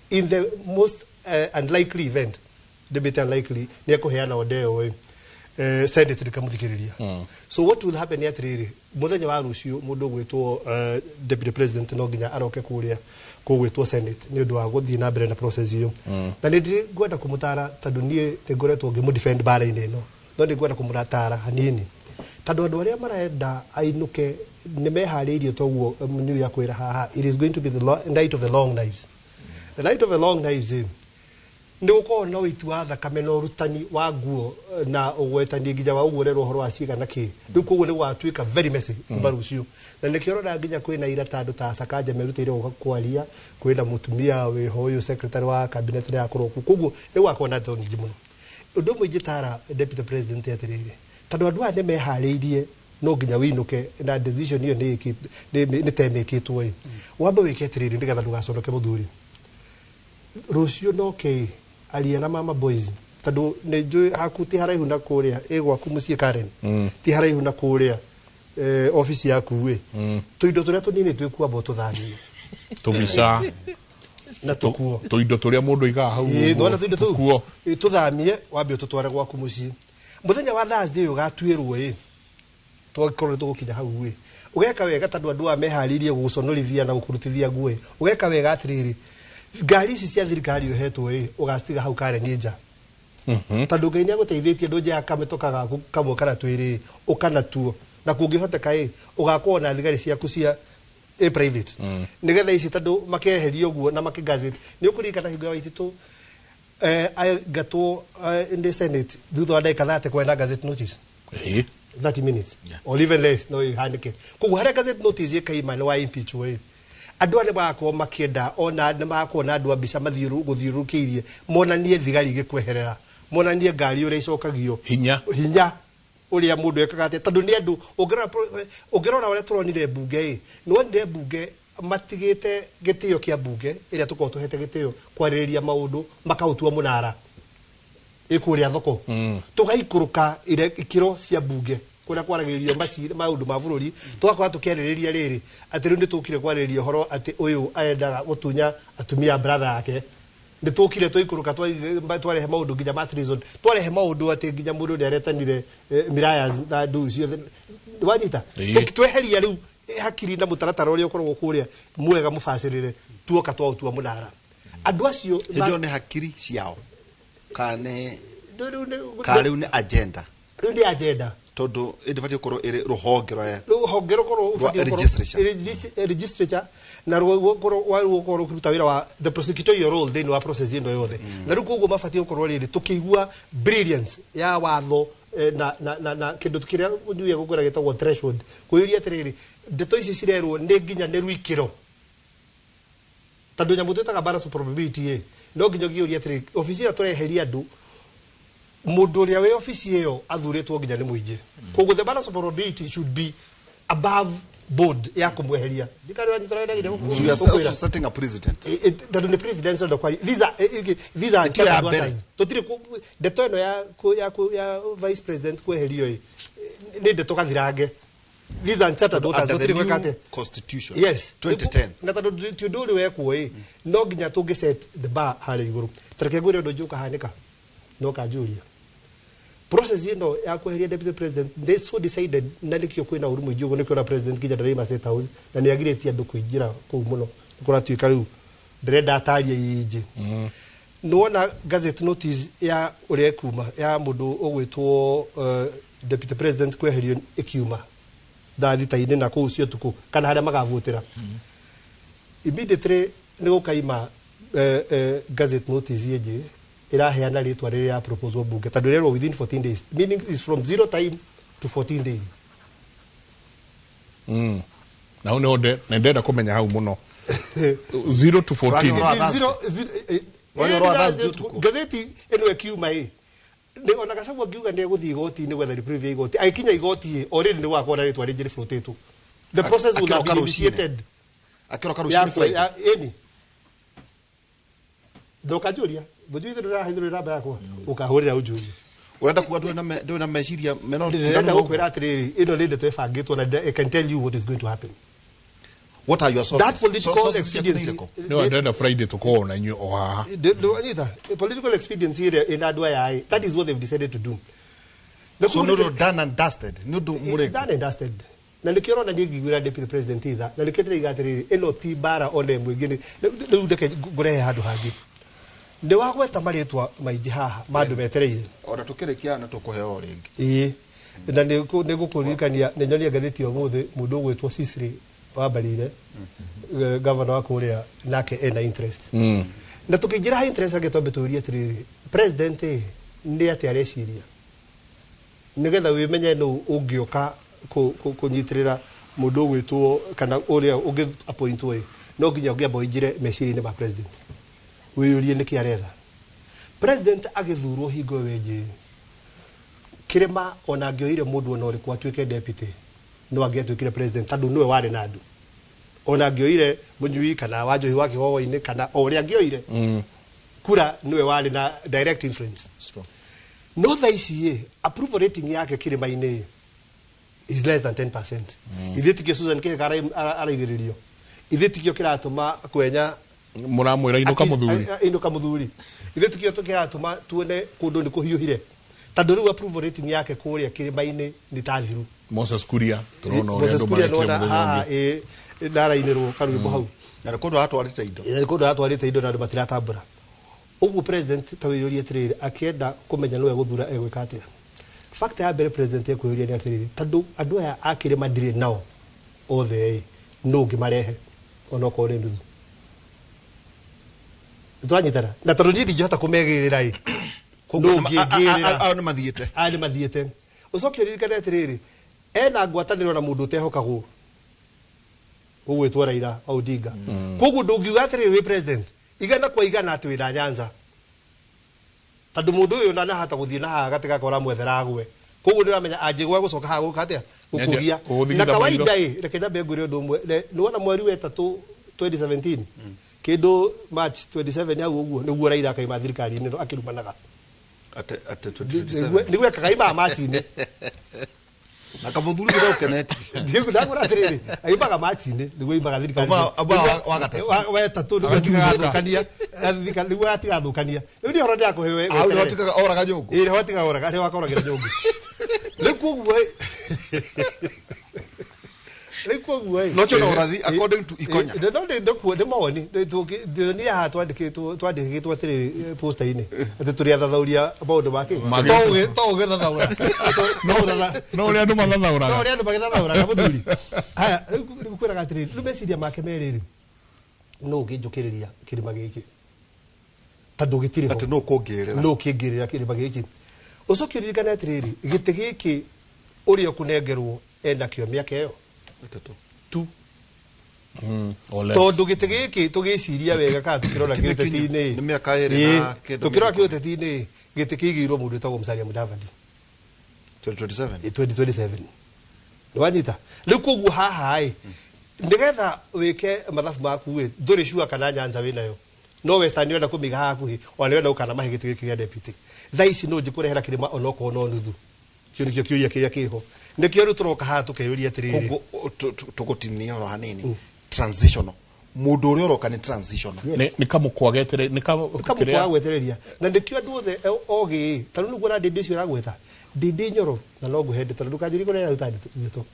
in the most unlikely event debate unlikely ni kuheana order yo Senate rikamuthikiriria so what will happen yet riri muthenya wa rucio mundu gwitwo deputy president no nginya aroke kuria kugwitwo Senate ni undu wa guthii na mbere na process hiyo na ni ngwenda kumutara tondu nie ni ngoretwo ngimu defend bara-ini ino no ni ngwenda kumuratara hanini tondu andu aria marenda ainuke ni mehariirio toguo ni yakwira haha it is going to be the night of the long knives the night of the long knives nä gå korwo na wĩiti wa thakame na ũrutani wa nguo na ũgwetani nginya wa ũguũrĩrwo ũhoro wa ciĩga na kĩ rĩu koguo nĩ gwatuĩka very messy kuma rũciũ na nĩkĩo ũrona nginya kwĩna ira ta andũ ta Sakanja merutĩire gũka kwaria kwĩna mũtumia Wĩha ũyũ secretary wa cabinet nĩ akorwo kuo koguo nĩ gwakorwo na thoni nyingĩ mũno ũndũ ũmwe ingĩtara deputy president atĩrĩrĩ tondũ andũ aya nĩ meharĩirie no nginya wĩinũke na decision ĩyo nĩ temĩkĩtwo ĩ wambe wĩke atĩrĩrĩ nĩgetha ndũgaconoke mũthuri rũciũ no ke aria na mama boys tondũ nĩ njũĩ haku ti haraihu na kũrĩa gwaku mũciĩ Karen ti haraihu na kũrĩa office yaku ĩ tũindo tũrĩa tũnini twĩkuamba tũthamie tũbica na tũkuo tũindo tũrĩa mũndũ aigaga hau ndona tũindo tũu tũthamie wambe ũtũtware gwaku mũciĩ mũthenya wa Thursday ũgatuĩrwo ĩ twakorwo tũgũkinya hau ĩ ũgeka wega tondũ andũ meharĩirie gũgũconorithia na gũkũrutithia nguo ũgeka wega atĩrĩrĩ ngari ici cia thirikari ũhetwo ĩ ũgastiga hau Karen nja tondũ Ngai nĩ agũteithĩtie ndũ nja kametoka gaku kamwe kana twĩrĩ ũkanatuo na kũngĩhoteka ĩ ũgakorwo na thigari ciaku cia private nĩgetha ici tondũ makeheria ũguo na makĩgazeti nĩ ũkũririkana hingo ya Waititũ gatwo in the Senate thutha wa ndagĩka 30 kwenda gazette notice 30 minutes or even less no ihanike koguo harĩa gazette notice ĩkaima nĩ wa impeach way andũ arĩa magakorwo makĩenda ona nĩ magakorwo na andũ a mbica gũthiũrũrũkĩirie monanie thigari igĩkweherera monanie ngari ũrĩa icokagio hinya ũrĩa mũndũ ekaga atĩ tondũ nĩ andũ ũngĩrora ũrĩa tũronire mbunge nĩwonire mbunge matigĩte gĩtĩo kĩa mbunge ĩrĩa tũkorwo tũhete gĩtĩo kwarĩrĩria maũndũ makaũtua mũnara ĩkũrĩa thoko tũgaikũrũka ikĩro cia mbunge kũrĩa kwaragĩrĩrio maũndũ ma bũrũri tũgakorwo tũkĩarĩrĩria rĩrĩ atĩ rĩu nĩ tũkire kwarĩrĩria ũhoro atĩ ũyũ aendaga gũtunya atumia brother yake nĩ tũkire tũikũrũka twarehe maũndũ nginya ma treason twarehe maũndũ atĩ nginya mũndũ nĩ aretanire miraya na ndũ ciothe wanyita tweheria rĩu hakiri na mũtaratara ũrĩa ũkoragwo kũrĩa mwega mũbacĩrĩre tuoka twautua mũnara andũ acio nĩ hakiri ciao kane rĩu nĩ agenda rĩu nĩ agenda tondu ĩndĩbatiĩ gũkorwo ĩrĩ rũhonge rũkorwo registrature na rũkorwo rũkĩruta wĩra wa the prosecutorial role thĩinĩ wa process ĩno yothe na rĩu koguo mabatiĩ gũkorwo rĩrĩ tũkĩigua brilliance ya watho na kĩndũ kĩrĩa njuya gũkwĩra gĩtagwo threshold kwĩyũria atĩrĩrĩ ndeto ici cirerwo nĩ nginya nĩ rwĩkĩro tondũ nyamũ twĩtaga balance of probability no nginya ũgĩũria atĩrĩrĩ obici ĩyo tũreheria andũ mũndũ ũrĩa wĩ ofici ĩyo athurĩtwo nginya nĩ mũingĩ koguo the balance of probability should be above board ya kũmweheria setting a president tondũ nĩ president ndo kwari these are tũtirĩ ndeto ĩno ya vice president kweherio nĩ ndeto gathirange these are chartered voters under the new constitution yes 2010 na tondũ ti ũndũ ũrĩ wekwo no nginya tũngĩ set the bar harĩa igũrũ tareke ngwĩre ũndũ njũka hanĩka no kanjuria process ĩno ya kweheria deputy president they so decided na nĩkĩo kwĩna ũru mũingĩ ũguo nĩkĩo na president kinya ndarĩ State House na nĩ agirĩtie andũ kũingĩra kũu mũno kũratuĩka rĩu ndĩrenda ataria yinji nĩwona gazette notice ya ũrĩa kuma ya mũndũ ũgwĩtwo deputy president kweherio ĩkiuma thita-inĩ na kũu cio tukũ kana harĩa magavotera immediately nĩ gũkaima gazette notice ĩngĩ iraheana rĩtwa rĩrĩa ya proposal bunge tondũ rĩrwo within 14 days meaning is from 0 time to 14 days na hau nĩndenda kũmenya hau mũno 0 to 14 gazeti ĩno ĩkiuma ona Gachagua ngiuga nĩ egũthiĩ igoti-inĩ gwetha reprieve ya igoti agĩkinya igoti already nĩ gwakorwo na rĩtwa rĩngĩ rĩbũrũtĩtwo the process will have been initiated akĩroka rũcinĩ ndokanjuria mũthuri ndĩrahithũrĩra namba yakwa ũkahũrĩra ũnjuria urenda kuga ndwĩna meciria meno ndĩrenda gũkwĩra atĩrĩrĩ ĩno nĩ ndeto ĩbangĩtwo na I can tell you what is going to happen. What are your sources? That political expediency. No, ndĩrenda Friday tũkorwo na inyuĩ o haha. Political expediency in andũ aya that is what they've decided to do. So no done and dusted. No do mure. Done and dusted. Na nikĩrona na ngĩgwĩra deputy president itha na nikĩndĩrĩga atĩrĩrĩ ĩno ti bara ona ĩmwe ĩngĩ rĩu ndeke ngũrehe handũ hangĩ nĩ wagweta marĩtwa maingĩ haha mandũ metereire ona tũkĩrĩkia na tũkũheo rĩngĩ na nĩ gũkũririkania nĩ nyonia ngathĩti ũmũthĩ mũndũ ũgwĩtwo Sisri wa Barire governor wa kũrĩa nake ena interest na tukingira ha interest ake tombe tuurie atiriri president ni ati areciria nigetha wimenye no ungioka kunyitirira mundu gwitwo kana uria ungi appointwo no nginya ungiamba injire meciria-ini ma president wiyurie niki aretha president agithurwo hingo wenji kirima ona angioire mundu ona uriku atuike deputy no angiatuikire president tondu niwe wari na andu ona angioire munyui kana wanjohi wake hoho-ini kana uria angioire kura niwe wari na direct influence no thaisi approval rating yake kirima-ini is less than 10%. Ithitike Susan Kega araigiririo. Ithitike kiratuma kwenya muramwira inuka muthuri. Ithitike kiratuma tuone kundu ni kuhiuhire. Tondu riu approval rating yake kuria kirima-ini ni tariru. Moses Kuria turona uria andu marekire ndara-inirwo karwimbo hau. Na kundu atwarite indo. Na kundu atwarite indo na andu matiratambura. Uguo president tawiyuria atiriri akienda kumenya niwe guthura egwika atia. Fact ya bere president ekuyuria ni atiriri tondu andu aya akire madire nao othe no ngimarehe ono ko ndu turanyitara na tondu ni ndijota kumegirira no ngigirira ao ni mathiete ucoke ririkane atiriri ena ngwataniro na mundu utehokagwo ugwitwo Raila Odinga koguo ndungiuga atiriri wi president igana kwa igana ati wina Nyanza tondu mundu uyu na hata guthie na ha gatega kora mwethera agwe koguo ndiramenya anjigwa gucoka ha guka atia gukugia na kawaida reke nyambe ngure undu umwe ni wona mweri wa 3 2017 kindu March 27 hau uguo niguo Raila akaima thirikari-ini no akirumanaga ate 2027 niguo akaima March-ini na kamuthuri ndio keneti ndio ndagura atiriri aibaga March-ini niguo aibaga thirikari wa tatu niguo tigathukania thirikari niguo atigathukania riu ni horo ndia kuhewe au ndio tika oraga nyungu iri hotiga oraga ni wakoragira nyungu rikuguo rikuguo no chono urathi according to ikonya ndo kuo ndi mawoni ni ha twandikitwo atiri poster-ini ati turi athathauria maundu make to gethathaura no uri andu mathathaura no uri andu magethathaura na muthuri haya riu kwiraga atiri riu meciria make meriri no nginjukiriria kirima giki tondu gitiri ho ati no kungirira kirima giki ucoke ririkane atiriri giti giki uria kunengerwo enda kio miaka iyo tu tondu giti giki tugiciria wega kana tukirora kiuteti-ini ni miaka iri na kindu tukirora kiuteti-ini giti kigirwo mundu etagwo Musalia Mudavadi 2027 niwanyita riu koguo haha ndigetha wike mathabu maku nduri shua kana Nyanza winayo no Western wenda kumiga hakuhi wale wenda ukana mahe giti giki gia deputy thaisi no njikurehera kirima onoko no nuthu kio nikio kiuria kiria kiho nikio riu turoka ha tukeyuria atiriri koguo tugutinia oro hanini transitional mundu uri oroka ni transitional ni kamukwagetere ni kamukwagetereria na ndikio andu othe ogi tanu nugo na ndindi cio ragweta ndindi nyoro na no nguhende tanu ndukajuri kone na utani thito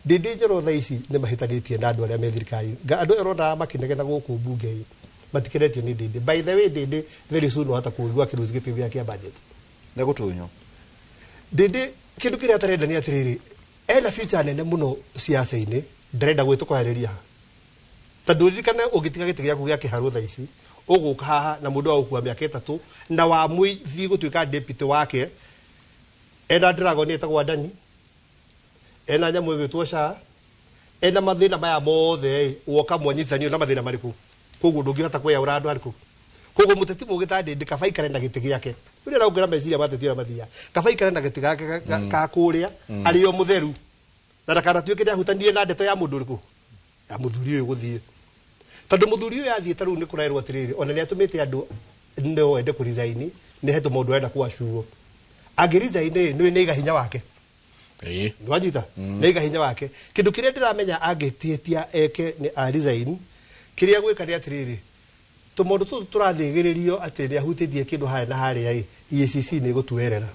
ndindi nyoro thaisi ni mahitanitie na andu aria me thirikari andu erona makinegena guku bunge matikiretio ni ndindi by the way ndindi very soon hata kuigwa kiruzigiti gya kia budget na gutunyo ndindi kindu kiria atarenda ni atiriri ena future nene muno siasa-ini ndarenda gwitukwariria tondu ririkana ugitiga giti giaku gia kiharu thaisi uguka haha na mundu wa ukua miaka 3 na wa muithi gutuika deputy wake ena dragon etagwo Dani ena nyamu igitwo Sha ena mathina maya mothe woka mwanyithanio na mathina mariku koguo ndungihota kweyaura andu ariku koguo muteti mugitandi ndikabai karenda giti giake uri raugera meciria mateti mathia kabai karenda giti gake ka kuria ario mutheru na ndakana tuike ni ahutanie na ndeto ya mundu uriku ya muthuri uyu guthie tondu muthuri uyu yathie taru ni kurairwo atiriri ona ni atumite andu no ende ku resign ni hetu mundu enda kuacuo angirizaine ni iga hinya wake ndwajita ni iga hinya wake kindu kiria ndiramenya angitietia eke ni a resign kiria gwika ni atiriri tumundu tu turathigiririo ati ni ahutitie kindu haya na haria EACC ni gutuerera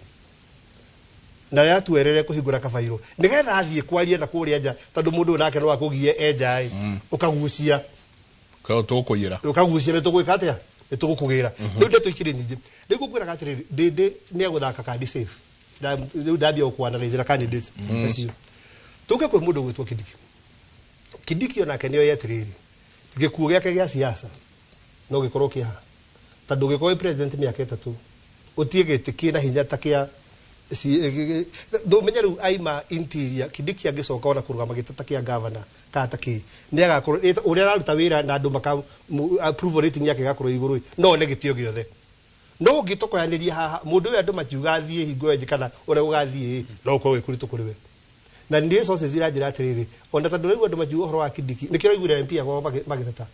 na yatuerere kuhingura kabairo nigetha athie kwaria na kuria nja tondu mundu nake no akugie enja ukagucia ka tukuyira ukagucia nitugwika atia nitugukugira riu ndeto ikiri nyingi riu kwira gatiriri ndindi ni aguthaka kandi safe riu ndambia ukwanalize na candidates acio tuke kwe mundu gwitwo Kidiki onake niyo yatiriri gikuo giake gia siasa no gikorwo kiha tondu ngikoi president miaka 3 utiegete kina hinya ta kia ndumenya riu aima interior Kindiki angicoka ona kurugama gitata kia governor kata ki ni agakorwo uria araruta wira na andu maka approval rating yake gakorwo iguru no ne gitio giothe no ngitokoyaniria haha mundu uyu andu makiuga thie hingo enje kana uria ugathie no ukorwo wikuritu kuri we na ndi sources zira njira atiriri ona tondu riu andu makiuga uhoro wa Kindiki nikiro igure MP agwo magitata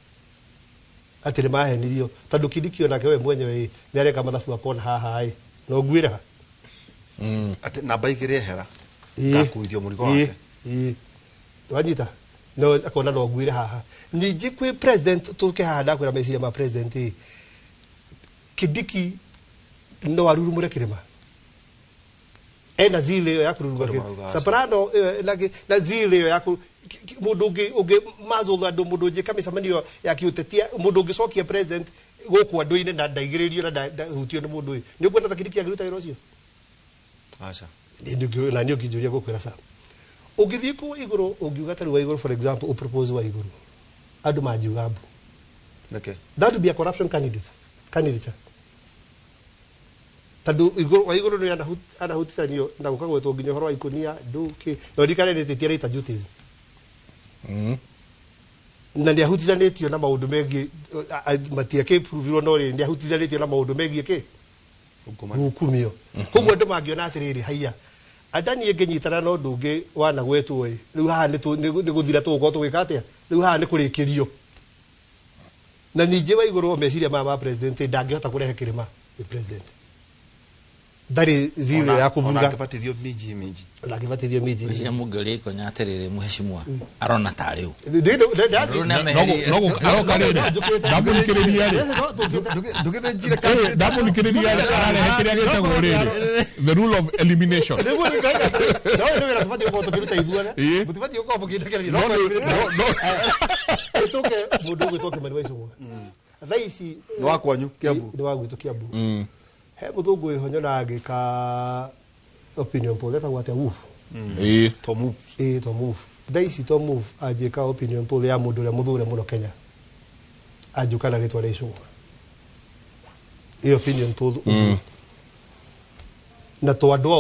atiri mahenirio tondu Kindiki onake we mwenyewe ni areka mathabu akona haha no ngwira ati namba igire hera gakuithio murigo wake wanyita no akona no ngwire haha ninji kwi president tuke haha ndakwira meciria ma president Kindiki no arurumure kirima ena zile yo yakururumure Soprano na zile yo yaku mundu ungi mazo andu mundu ungi kamisa manio yakiutetia mundu ungi cokia president guku andu-ini na ndaigiririo na hutio ni mundu uyu ni ukwenda Kindiki agiruta wira ucio acha na ndio kijuria gukwira sa ugithii ku iguru ungiuga tari wa iguru for example propose wa iguru andu manjiuga mbu okay that would be a corruption candidate tondu iguru wa iguru ni anahutitanio na gukagwetwo nginya horo wa ikunia nduki no ndikare ni tetiara ita duties na ndi ahutitanitio na maundu mengi matiake prove no ri ndi ahutitanitio na maundu mengi ke hukumio koguo andu mangiona atiriri haiya andani nginyitana no ndungi wana gwetwo riu haha ni guthira tugo tugika atia riu haha ni kurikirio na ninje wa iguru meciria ma president ndangihota kurehe kirima the president dari zile ya kuvuga akibatithio miji akibatithio miji cia mugeri ko nyaterere muheshimwa arona tariu no aroka riri ndamunikiriria ri ndugithe njire kandi ndamunikiriria ri ararehe kiria gitagwo riri the rule of elimination no wira tufati ko tukiruta ithuana mutibati ko mukindekeri no tuke mundu gitoke mani waicu thaisi no wakwanyu Kiambu ni wagwitu Kiambu he muthungu ihonyo na agika opinion poll eta gwate wolf to move thaisi to move ajika opinion poll ya mundu ria muthure muno Kenya ajuka na ritwa ricu opinion poll na to andu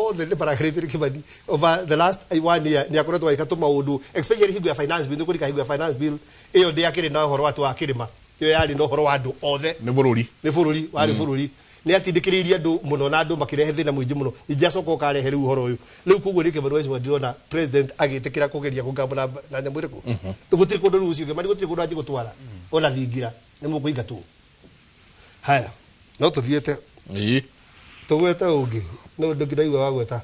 othe ni paragraph kibadi over the last 1 year ni akoretwo aikatu maundu especially higu ya finance bill ndikuri higu ya finance bill iyo ndi akiri na horo watu akirima iyo yari no horo wa andu othe ni bururi wari bururi ni atindikiriria andu muno na andu makirehe thina muingi muno ijacoka karehe riu horo uyu riu kuguo ni kibaru wecu ndirona president agitikira kugeria kugamba na nyamwire ku tugutiri kundu rucio ngema gutiri kundu aji gutwara ona thingira ni mukuinga tu haya no tuthiete tugweta ungi no ndokiraigwa wagweta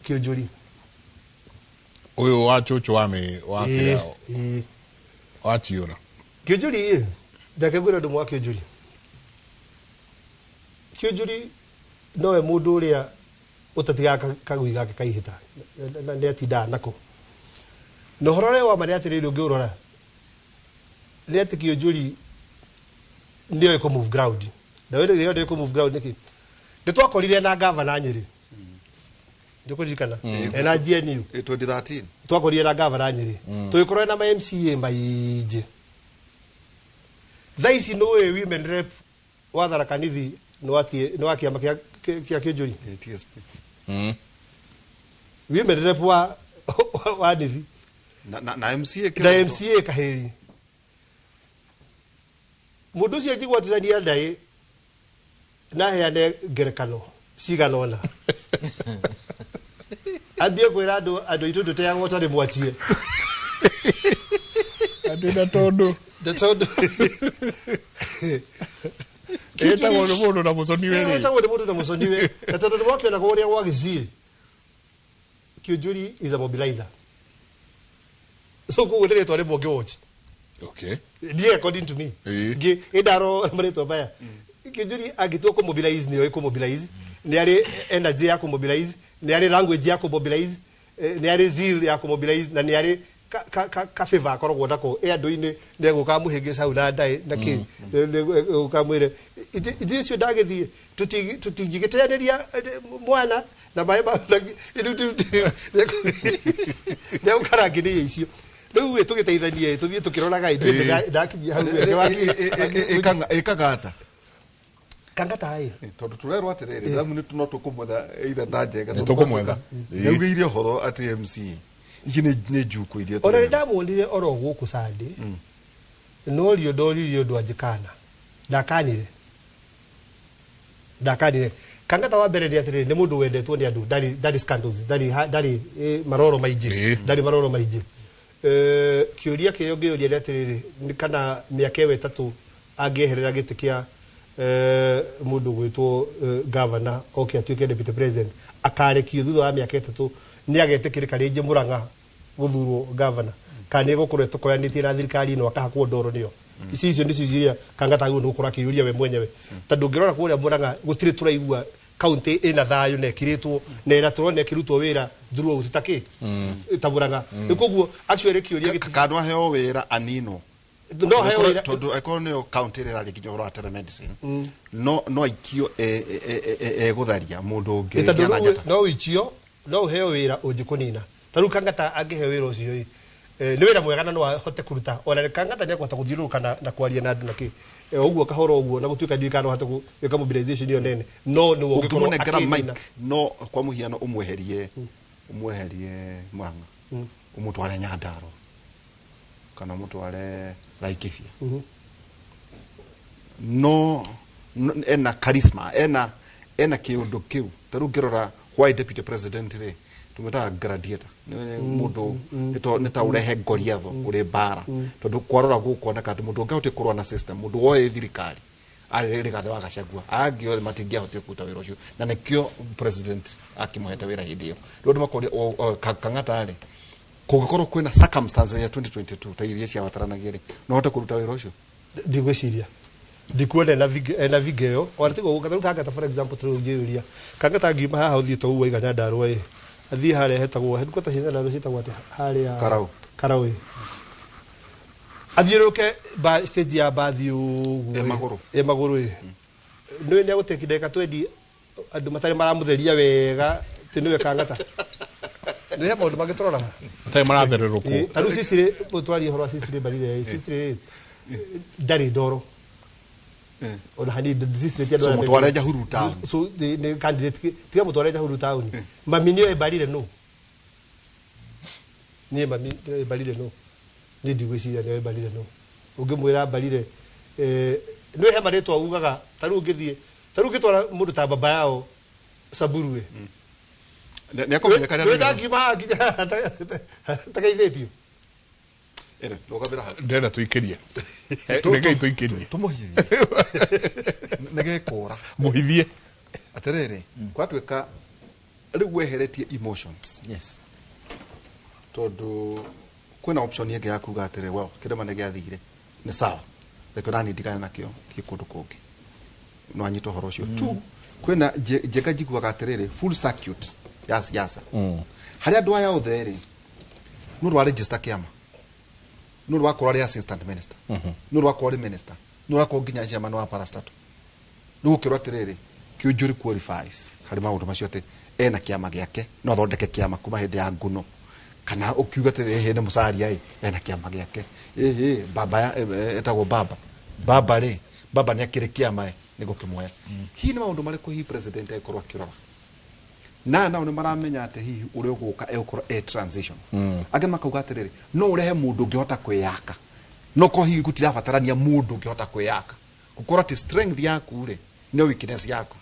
Kiunjuri uyu wa chuchu wa kirao wa chiura Kiunjuri ndakegwira ndu mwa Kiunjuri nowe mundu uria utatiga kagui gake kaihita na ni atinda nako no horore wa mari atiririo ngiurora ni ati Kiunjuri ndio iko move ground na wewe ndio iko move ground niki nditwakorire na governor Nyeri ndikuririkana na GNU 2013 twakorire na governor Nyeri tuikorwe na MCA maije thaisi no women rep wa Tharaka Nithi no akiama kia Kiunjuri TSP women rep wa Nithi na MCA kaheri mundu cio jigwatithania ndai na heane ngerekano ciganona ambie kwira andu itu tuteagwo tari mwatie andu na tondu etagwo ni mundu na muconiwe ri etagwo ni mundu na muconiwe na tondu ni wakiona kuria gwa Gicii Kiunjuri is a mobilizer so kuguo ni ritwa rimwe ngioji okay according to me idaro mreto baya Kiunjuri agitwo ko mobilize ni ko mobilize ni ari energy ya ko mobilize ni ari language ya ko mobilize ni ari zeal ya ko mobilize na ni ari ka favor korogwo nako andu-ini ni guka muhingisa u na ndai na ki ukamwire ithio cio ndagithie tutingigiteaniria mwana na mai ma ni ukarangiria icio riu we tugiteithanie tuthie tukiroraga ithie ndakinyia hau we waki ekagata kangata ai tondu turerwo atiriri thamu ni no tukumwetha either ndajega tukumwetha naugire horo at MC iki ni juku iria ora ndamwonire oro guku Sunday no rio ndoririo ndwanjikana ndakanire kangata wa mbere atiriri ni mundu wendetwo ni andu ndari scandals ndari maroro maiji kiuria kiyo ngiuria atiriri ni kana miaka wetatu angieherera giti kia mundu gwitwo governor oke atuike deputy president akarekio thutha wa miaka 3 ni agetikirika ringi Murang'a guthurwo governor kana gukorwo tukoyanitie na thirikari no akahakwo ndoro niyo icio ndicio iria kangata guo nukura kiuria we mwenyewe tondu ngirora kuria Murang'a gutire turaigua county ina thayo na kiritwo na ira turone kirutwo wira through tutaki ta Murang'a nikuguo actually kiuria kandu aheo wira anino no heo tondu ekonio county rira rikinyo telemedicine no ikio gutharia mundu ungi no ikio no heo wira unjikunina taru kangata angiheo wira ucio ni wira mwega na no ahote kuruta ona kangata ni akwata guthiruruka na kwaria na andu naki uguo kahoro uguo na gutuika ndikano hata gwika mobilization iyo nene no ni ungikorwo ngera mic no kwa muhiano umweherie Murang'a umutware Nyandaro kana mutware Laikifia no ena charisma ena kiundu kiu taru ngirora why deputy president re tumeta graduate mundu nita urehe ngoriatho uri bara tondu kwarora gukuona kati mundu ungihote kurwa na system mundu woe thirikari ari gathe wa Gachagua angio matingihote kuta wira ucio na nikio president akimuheta wira hindi iyo ndu makori kangata ari kugikorwo kwina circumstances ya 2022 ta iria cia wataranagia ri no hote kuruta wira ucio ndigwiciria ndikuona na vigeo oratigo kangata for example turugiuria kangata ngima haha uthie to uwa iganya Ndarwa athie hare hetagwo headquarters cia Ndarwa citagwo ati haria Karau athiruke ba stage ya bathi uguo maguru ndio ndia gutekideka twendi andu matari maramutheria wega tiniwe kangata ni he maundu magitorora tai marathererwo taru sisire mutwari horo sisire barire sisire dari ndoro ona hani sisire tia ndoro mutware Jahuru town so the candidate tia mutware Jahuru town maminio e barire no ni mami e barire no ni ndigwiciria ni e barire no ungimwira barire no he maretwa ugaga taru ngitwara mundu ta baba yao Saburue ni akomenyekana ni ndangima takaithetio ere logabira ndena tuikirie ngai tuikirie tumuhie nege kora muhithie aterere kwatweka riu weheretie emotions yes tondu kwina option yake ya kuga atere well kirema nege athire ni sawa lekona ni ndikana nakio thie kundu kungi no anyito horo cio tu kwina jeka jigwa aterere full circuit ya siasa haria andu aya othe ri no rwa register kiama no rwa korari assistant minister no rwa korari minister no rwa konginya chairman wa parastatal no gukirwa atiriri kiunjuri qualifies hari maundu macio ati ena kiama giake no thondeke kiama kuma hindi ya nguno kana ukiuga atiriri hende musaria ena kiama giake baba etagwo baba ri baba ni akire kiama ni gukimwoya hi ni maundu mariku hi president ekorwa kirora na ni maramenya ati hihi uri uguka egukora transition age makauga atiriri no urehe mundu ngihota kwiyaka no ko hihi gutirabatarania mundu ngihota kwiyaka gukora ati strength yaku ri no weakness yaku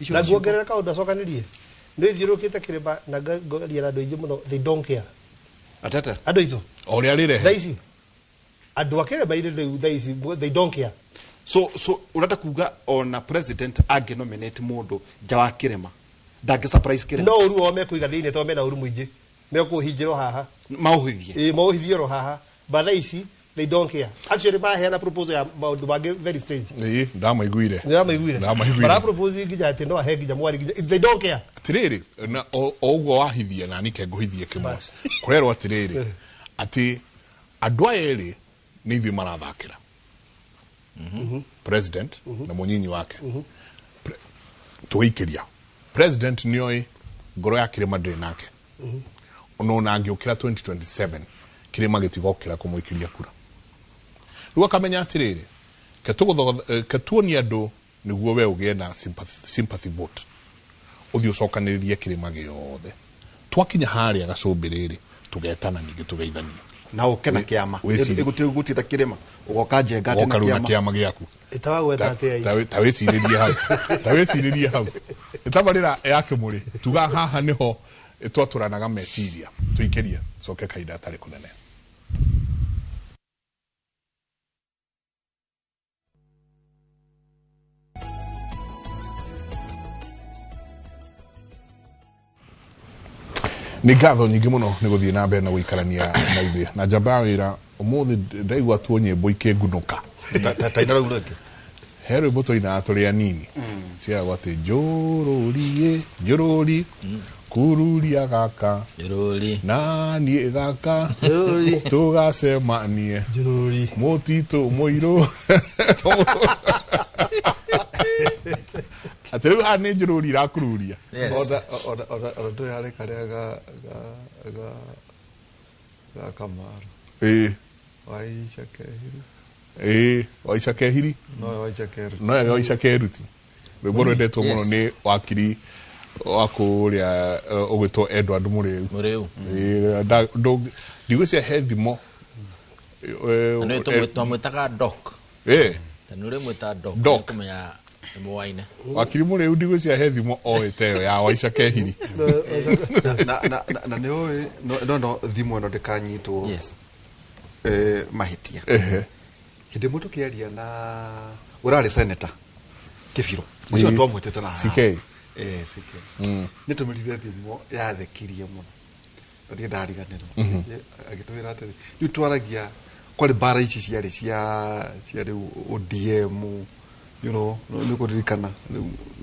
na guongerera kaundu acokanirie ni thirukite kirima na ngoria na andu aingi muno they don't care atata andu itu ori arire thaisi andu akire baire thaisi they don't care so urata kuga ona president age nominate mundu jawa kirema ndage surprise kirema no uru ome kuiga thiine to mena uru muingi me kuhingiro haha mauhithie mauhithio haha but thaisi they don't care actually ba hena proposal ya maundu mage very strange ndamaiguire bara propose ngija ati no ahe ngija mwari ngija they don't care atiriri na oguo wahithie na nike nguhithie kimwe kurerwo atiriri ati andu aya eri ni ithui marathakira president na munyinyi wake tuikiria president nioi ngoro ya kirima ndiri nake ono na angiukira 2027 kirima gitigokira kumuikiria kura riu akamenya atiriri ketuonia andu niguo we ugie na sympathy vote uthio cokaniririe kirima giothe twakinya haria gacumbiriri tugetana ningi tugeithania na ukena kiama igutire gutitha kirima ugoka njenga tena kiama giaku itawagweta atia taweciririe hau itabarira yake muri tuga haha niho itwaturanaga meciria tuikeria coke kaida atari kunene ni ngatho nyingi muno ni guthie na mbere na guikarania na ithuĩ na njamba wira umuthi ndaigua tu nyĩmbo ikengunuka taina rauruke he rwĩmbo tũinaga tũrĩ anini ciagwo atĩ njũrũri kururia gaka na niĩ gaka tũgacemanie mũtitũ mũirũ atĩ rĩu haha nĩ njũrũri irakururia ona ndå harä karä ga kamaro waica kehiri waica kehiri no waica keruti rwĩmbo rwendetwo mũno nĩ wakiri wa kũrĩa ũgwĩtwo Edward Mũrĩu ndigwĩcia he thimo twamwĩtaga Doc tanũ rĩ mwĩta Doc kũmenya mwaine wakiri Mũrĩu ndigwĩcia he thimo oĩte ĩyo ya waica kehiri na nĩ ũĩ no thimo ĩno ndĩkanyitwo mahĩtia hĩndĩ mũndũ kĩaria na ũrarĩ senator Kĩbirũ ũcio twamwĩtĩte na CK nĩ tũmĩrire thimo yathekirie mũno tondũ ndariganĩrwo agĩtwĩra atĩrĩ rĩu twaragia kwarĩ mbara ici ciarĩ cia rĩu ODM nĩ kũririkana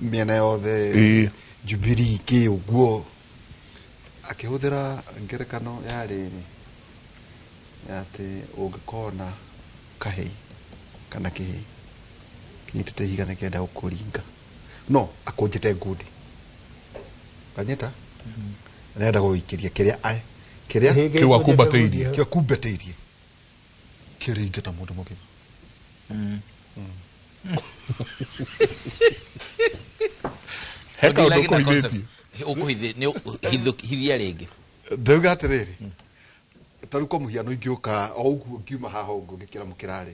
mĩena yothe Jubilee kĩ ũguo akĩhũthĩra ngerekano ya rĩrĩ atĩ ũngĩkorwo na kahĩi kana kĩhĩi kinyitĩte ihiga nĩkĩenda gũkũringa no akũnjĩte ngundi kanyita nenda gũgĩikĩria kĩrĩa kĩu akumbatĩirie kĩringĩta mũndũ mũgima heka ũndũ ũkũhithĩtie hithia rĩngĩ ndauga atĩrĩrĩ tarĩu kwa mũhiano ingĩũka o ũguo ngiuma haha ũguo ngĩkĩra mũkĩrarĩ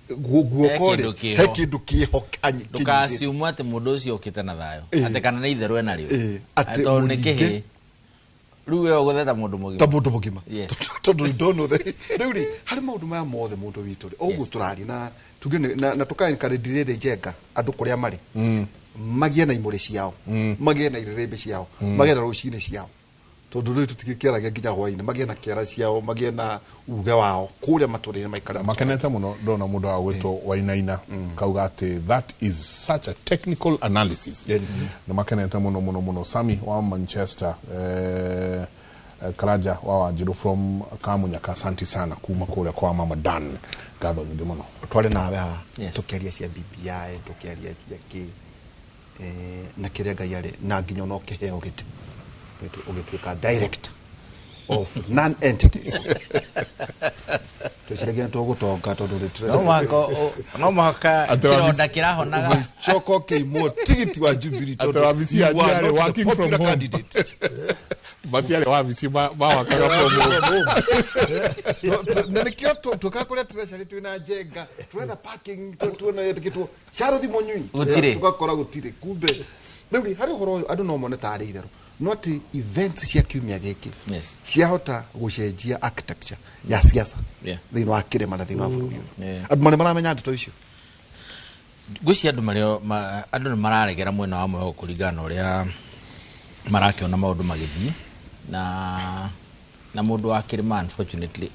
guoko he kĩndũ kĩho ndũkaciumu atĩ mũndũ ũcio ũkĩte na thayũ atĩ kana nĩ itherũ enarĩo tondũ nĩ kĩhĩ rĩu we ũgũtheta mũndũ mũgima ta mũndũ mũgima tondũ ndonothe rĩu rĩ harĩ maũndũ maya mothe mũndũ witũ rĩ o ũguo tũrari na tuge na tũkaencourage rĩrĩ njenga andũ kũrĩa marĩ magĩe na imũrĩ ciao magĩe na irĩrĩmbĩ ciao magĩe na rũcinĩ ciao tondũ rĩu tũtigĩkĩaragia nginya hwainĩ magĩe na kĩara ciao magĩe na uge wao kũrĩa matũrĩ-inĩ maikara makenete mũno ndona mũndũ wa gwĩtwo Wainaina kauga atĩ that is such a technical analysis na makenete mũno Sami wa Manchester Karaja wa Wanjiru from Kamunyaka asanti sana kuma kũrĩa kwa Mama Dan ngatho nyingĩ mũno twarĩ nawe haha tũkĩaria cia BBI tũkĩaria cia kĩ na kĩrĩa Ngai arĩ na nginya no kĩheo gĩtĩ ugituika director of non-entities tuciragia tugutonga tondu no mahaka kironda kirahonaga choko keimo tigiti wa Jubilee tondu wabisi ari working from home matiare wabisi ba wakaga promo nikio tukakuria treasury twina njenga twetha parking tuona yetikitwo charo thimo nyui tukakora gutire kumbe rĩu harĩ ũhoro ũyũ andũ no mone tarĩ itherũ no atĩ events cia kiumia gĩkĩ ciahota gũcenjia architecture ya siasa thĩinĩ wa kĩrĩma na thĩinĩ wa bũrũri ũyũ andũ marĩa maramenya ndeto icio ngwĩciria andũ nĩ mararegera mwena wa mwĩhoko kũringana na ũrĩa marakĩona maũndũ magĩthiĩ na mũndũ wa kĩrĩma unfortunately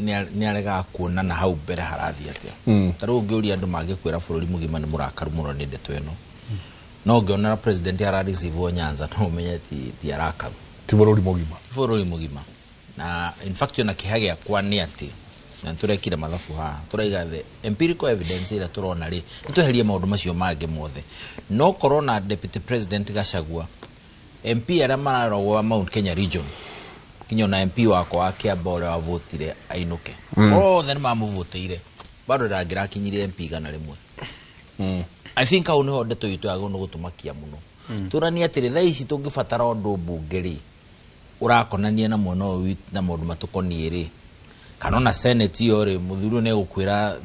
nĩ aregaga kuona na hau mbere harathiĩ atĩa ta rĩu ũngĩũria andũ mangĩkwĩra bũrũri mũgima nĩ mũrakaru mũno nĩ ndeto ĩno no ngĩona president arareceive Nyanza no umenye ti arakaru ti bũrũri mũgima na in fact ona kĩha gĩakwa nĩ atĩ na tũrekire mathabu haha tũraiga the empirical evidence ĩrĩa tũrona rĩ nĩtweherie maũndũ macio mangĩ mothe no corona deputy president Gachagua MP arĩa mararogwo Mount Kenya region kinyo na MP wako akiamba ore wa votire ainuke then mamuvotire bado ndagira kinyire MP gana rimwe I think au niho ndeto itu yago no gutumakia muno turani atiri tha ici tungibatara undu mbungeri urakonania na mwono wi na maundu matukoniĩ ri kana na senate yore muthuru ne gukwira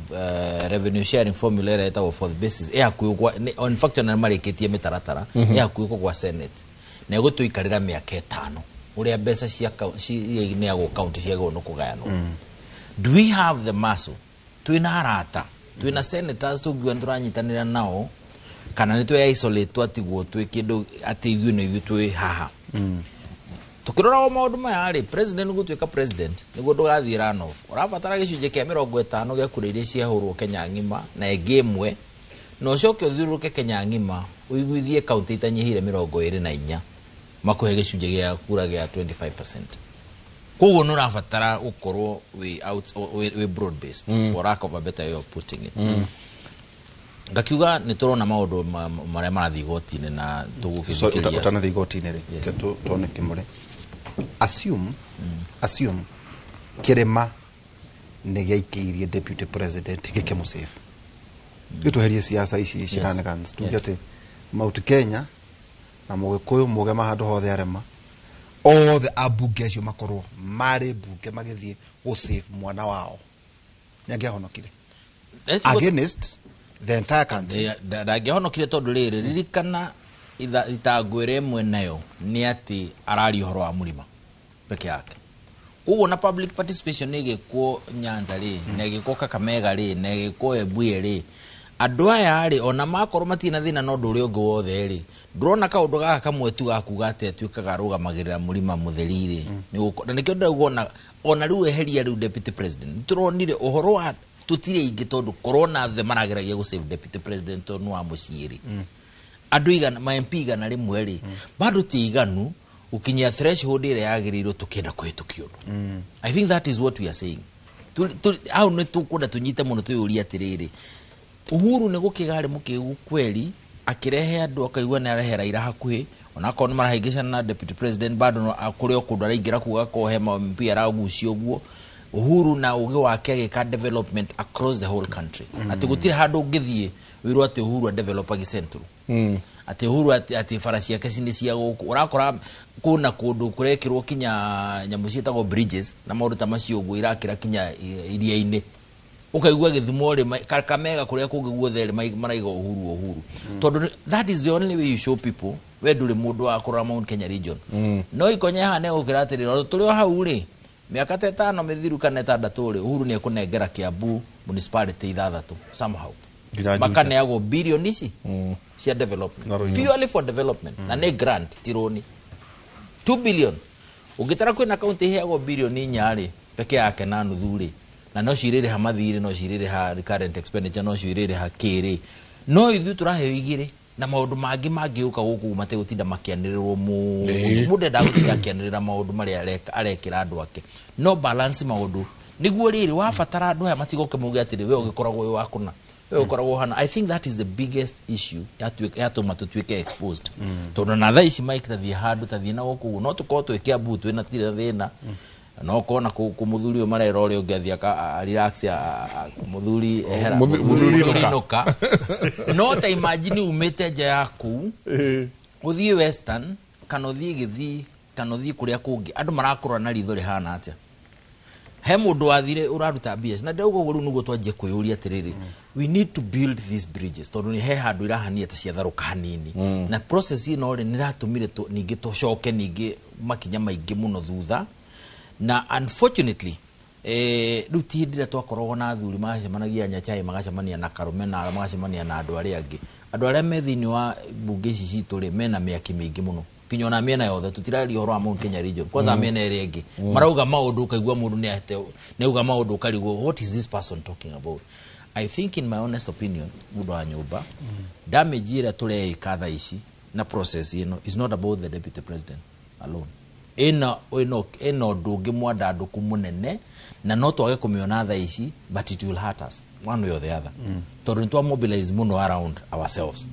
revenue sharing formula etagwo for the basis yakuyugwa in fact na mariketie mitaratara yakuyugwa kwa senate na gutuikarira miaka 5 uria mbeca cia ne yago county cia go no kugayanwo do we have the muscle twina arata twina senators tugiwa turanyitanira nao kana ni twe isolate twatigwo twe kindu ati ithuĩ no ithuĩ twe haha tukirora wa maundu maya ri president gutwika president niguo ndugathie runoff urabatara gicunje kia 50 gia kura iria ciahurwo Kenya ngima na engimwe no coke uthiruke Kenya ngima uiguithie county itanyihire 24 makuhe gicunje gia kura gia 25%. Koguo no rabatara ukorwo we broad based for lack of a better way of putting it. Ngakiuga ni turona maundu maria marathi gotine na tugukiria utanathi gotine ri ketu tone kimure assume kirema negaikirie deputy president gikemu safe gituherie siasa ici shenanigans tugete Mount Kenya na Mugikuyu mugema handu hothe arema all the abunge acio makorwo mari bunge magithie go save mwana wao nyangiahonokire against the entire country ndangihonokire tondu riri ririkana itangwire mwe nayo ni ati arari horo wa murima peke yake koguo na public participation nigikuo Nyanza ri negikuo Kakamega ri negikuo Ebuye ri andu aya ri ona makorwo matina thina no ndu uri ungi wothe ri ndrona kaundu gaka kamwe tu gakuga ati atwikaga rugamagirira murima mutheri ri na nikio ndauga ona riu eheria riu deputy president turonire uhoro wa tutire ingi tondu corona the marageragia go save deputy president no wa muciiri andu igana ma MP igana rimwe ri bado ti iganu ukinyia threshold ire yagirirwo tukenda kuhitukio I think that is what we are saying au ne tukunda tunyite muno tuyuria atiriri Uhuru ne gukigare mukigu kweli akirehe andu akaigwa ne arehera ira hakuhi ona akoni marahingicana na deputy president bado no akuri okundu araingira kuga kohe ma MP aragucio guo Uhuru na ugi wake agika development across the whole country ati gutire handu ungithie wiru ati Uhuru a develop central ati Uhuru ati farasi yake cindi cia guku urakora kuna kundu kurekirwo kinya nyamu cietagwo bridges na maundu ta macio guo irakira kinya iria-ini ukaigua Githumo ri Kakamega kuria kungi guothe ri maraiga Uhuru tondu that is the only way you show people we nduri mundu wa kurora Mount Kenya region no ikonya hane ukiratirira turi hau ri miaka 5 mithiru kana 6 ri Uhuru ni ekunengera Kiambu municipality 6 somehow makane yago billion ici cia development purely for development na ne grant tironi 2 billion ugitara kwina county yago billion 4 ri peke yake na nuthu ri na no cirire ha mathire no cirire ha recurrent expenditure no cirire ha kiri no ithu turahe igire na maundu mangiuka guku mate gutinda makianirirwo mundu ndagutinda akianirira maundu mari arekira andu ake no balance maundu niguo riri wabatara andu aya matigoke muge atiri we ugikoragwo we wakuna we ugikoragwo hana I think that is the biggest issue yatuma tutwike exposed tondu na thaici mike tathie handu tathie na guku no tuko twikia butu na tire thina no kona kumuthuri o marera uri ungathia relax muthuri ehera muthuri noka no ta imagine umete nja yaku uthie western kana uthie Githii kana uthie kuria kungi andu marakura na ritho rihana atia he mundu wathire uraruta BS na ndaugo guru nugo twanjie kuyuria atiriri we need to build these bridges tondu ni he handu irahania ta ciatharuka hanini na process ino ri niratumire ningi tocoke ningi makinya maingi muno thutha na unfortunately ruti ndira twakorwo na thuri macemanagia Nyachai magacemania na Karume na magacemania na andu aria angi andu aria me thiini wa bunge ici citu ri mena miaki mingi muno kinyo na miena yothe tutirari horo wa Mount Kenya region kwanza miena eri angi marauga maundu kaigwa mundu ni ate neuga maundu karigwo what is this person talking about I think in my honest opinion mundu wa nyumba damage ira tureika tha ici na process ino is not about the deputy president alone eno ndungi mwanda nduku munene na no twage kumiona tha ici but it will hurt us one way or the other tondu twa mobilize muno around ourselves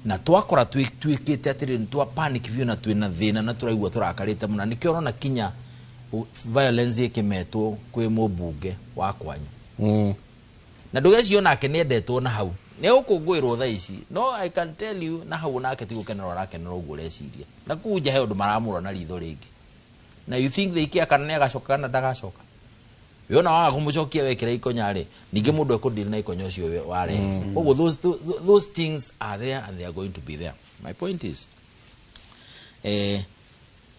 na twakora twikite atiri twa panic view na twina thina na turaigwa turakarite muno nikio rona kinya violence ikimetwo kwi mubunge wa kwanyu na ndugecio nake ni endetwo na hau ne ukungwirwo tha ici no I can tell you na hau nake ti gukenera rakenera uguo reciria na kuja he undu maramuro na ritho ringi na you think they care kana ne agacoka na ndagacoka yona wa kumucokia wekira ikonyare ninge mundu ekudiri na ikonyo cio ware uguo those things are there and they are going to be there. My point is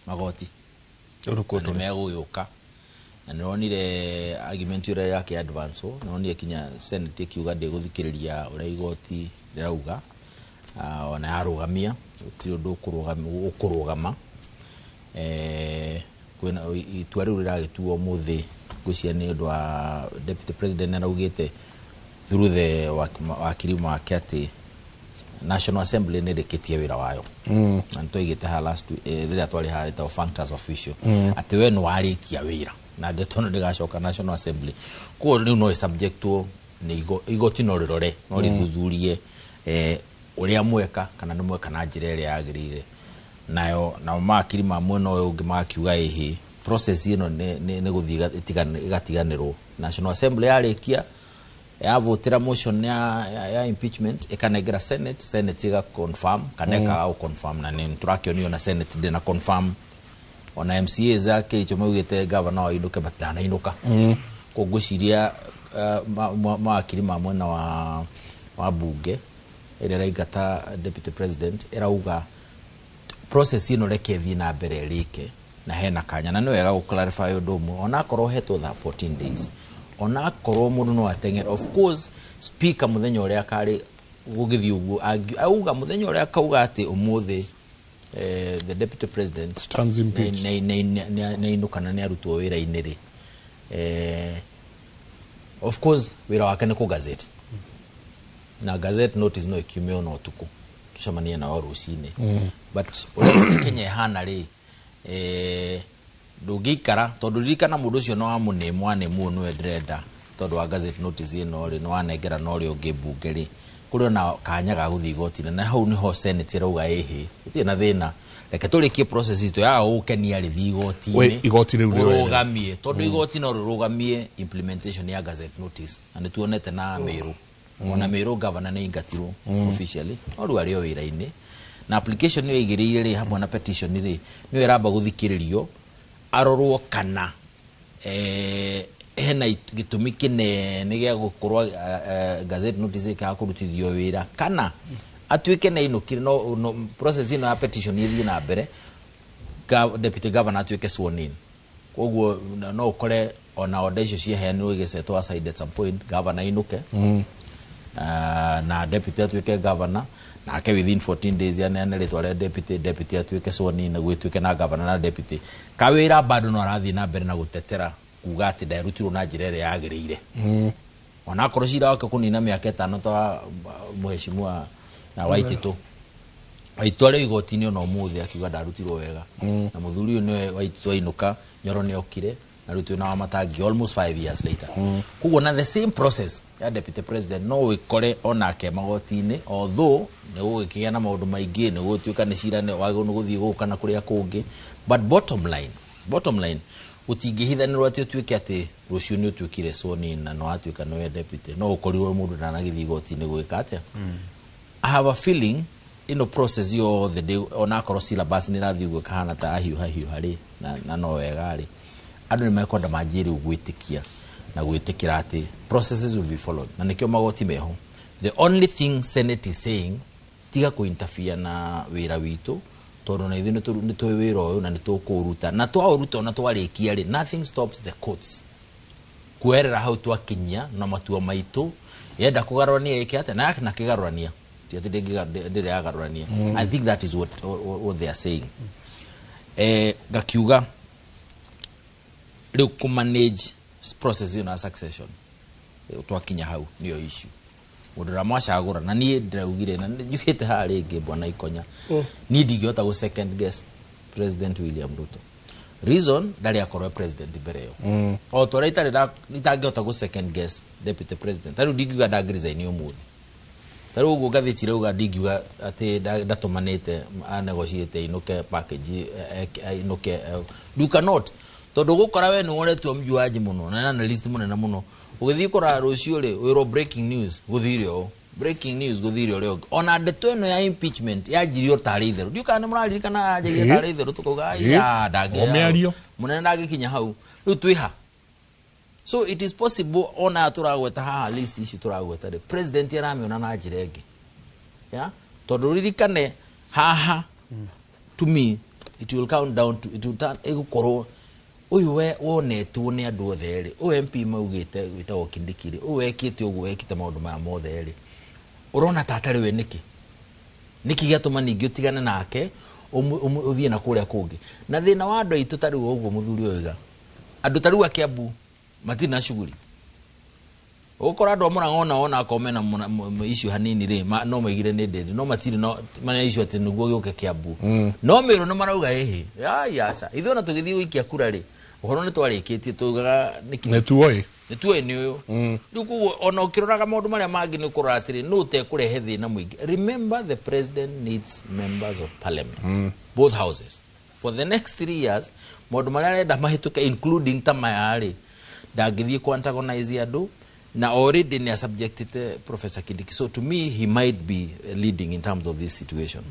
magoti urukoto meguyuka na nonire argument ire yake advance nonire kinya senate kiuga ndiguthikiriria uria igoti rirauga ona yarugamia ti undu ukurugama kwina itua riu riragituo muthi gucia ni undu wa deputy president araugite through the wakirimu wake ati National Assembly ne reketie wira wayo na ntoigite ha last rira twari ha rita functors official ati we no warikia wira na ndetono ndigacoka National Assembly ko riu no subject to ni igoti no rirore no rithuthurie uria mweka kana ni mweka na njira ire yagirire nayo na makiri mamwe no ungi makiuga ihi process ino ne guthi igatiganirwo National Assembly yarikia ya votera motion ya impeachment ikanegera senate iga confirm kaneka au confirm na name turakionio na senate dena confirm ona MCA zake icho mwigete governor wa inuka batana inuka kugushiria maakiri mamwe na wa bunge ere raigata deputy president erauga process ino rekethi na mbere rike na hena kanya na niwega gu clarify undumu ona korwo hetwo 14 days ona korwo mundu no atengera of course speaker muthenya uria kari gugithi uguo auga muthenya uria kauga ati umuthi the deputy president stands impeached ne inukana ne arutwo wira iniri of course wira wake ne ku gazette na gazette notice no ikimeo no tuku tushamania na warusine but Kenya hana ri ndugikara tondu ririkana mundu ucio no amune mwane muno endrenda tondu wa gazette notice ino ri no anengera no ri ungi bunge ri kuri na kanya ga guthi igoti na hau niho senate rauga ehe uti na thina reke turikie process ito ya ukenia ri igoti we igoti riu rugamie tondu igoti no rugamie implementation ya gazette notice na ni tuonete na Meru ona Meru governor ne ingatiro officially no ru ario wira-ini na application ni igirire ri hamwe na petition ri ni iramba guthikiririo arorwo kana hena gitumi kinene gya gukorwa gazette notice ka kurutithio wira kana atuike na inukire no process ino ya petition ithie na mbere deputy governor atuike sworn in koguo no ukore ona order icio cieheanirwo igesetwo aside at some point governor inuke na deputy atuike governor na ake within 14 days ya nene ritware deputy atuike sworn in na gwituike na governor na deputy kawira bado no arathi na mbere na gutetera kuga ati ndairutirwo na njira ire yagirire ona korocira wake kunina miaka 5 ta muheshimiwa na Waititu aitware igoti-ini no muthi akiuga ndarutirwo wega na muthuri uyu ni Waititu inuka nyoro ni okire na rutu na matangi almost 5 years later kugo na the same process ya deputy president no ikore ona ke magoti-ini although ne ugikia na maundu maingi ne gutuika ni cira ne wagonu guthii gukana kuria kungi but bottom line utingihithanirwo ati utuike ati rucio ni utuikire soni na no atuika no deputy no ukorirwo mundu na nagithi igoti-ini gwika atia I have a feeling ino process yo the day ona korwo syllabus ni rathi ugo kahana ta ahiu hari na no wega ri andu ni mekonda manjiri ugwitikia na gwitikira ati processes will be followed na nikyo magoti meho the only thing senate is saying tiga ku interfere na wira witu tondu na ithino ni twi wira uyu na ni tukuruta na twaruta na twarikia ri nothing stops the courts kuerera hau twakinyia na matua maitu yenda kugarurania iki ate na kigarurania tiati ndire agarurania I think that is what they are saying gakiuga riu ku manage process ino succession twakinya hau niyo issue udura mwacagura na nie ndaugire na njugite ha ringi bwana ikonya ni ndigihota gu second guess President William Ruto reason ndari akorwo president mbere yo o tore itangihota gu second guess deputy president taru ndigiuga ndagirizaini umuthi taru ugo gathitire uga ndigiuga ati ndatumanite a negotiate inuke package inuke you cannot tondu gukora we ni woretwo mjuaji muno na analyst muno na muno ugithi kora rucio ri wiro breaking news guthire o breaking news guthire ri ona ndeto eno ya impeachment ya jirio tari theru ndio kana muraririkana aje tari theru tukuga ya ndage omeario munene ndagikinya hau riu twiha. So it is possible ona turagweta ha list ici turagweta ri president yaramiona na njirenge ya tondu ririkane haha to me it will count down to it will turn egukoro uyu we wonetwo ni andu othe ri u MP maugite gwitagwo Kindikiri u wekite ugu wekite maundu ma mothe ri urona tatari we niki gatuma ningi utigane nake uthie na kuria kungi na thina wa andu aitu tari uguo muthuri oiga andu tari wa Kiambu matina shughuli ukora andu amurangona ona akomena issue hanini ri no maigire ni ndende no matiri no mana issue ati nuguo gioke Kiambu no mero no marauga ehe yasa ithu na tugithi guikia kura ri uhoro ni twarikitie tugaga niki netuoi ni uyu riu ona ukiroraga maundu maria mangi ni kurora atiri no te kurehe thina mwingi. Remember the president needs members of parliament both houses for the next 3 years. Maundu maria arenda mahituke including tamayari ndangithie ku antagonize andu na already ni subjected Professor Kindiki. So to me he might be leading in terms of this situation.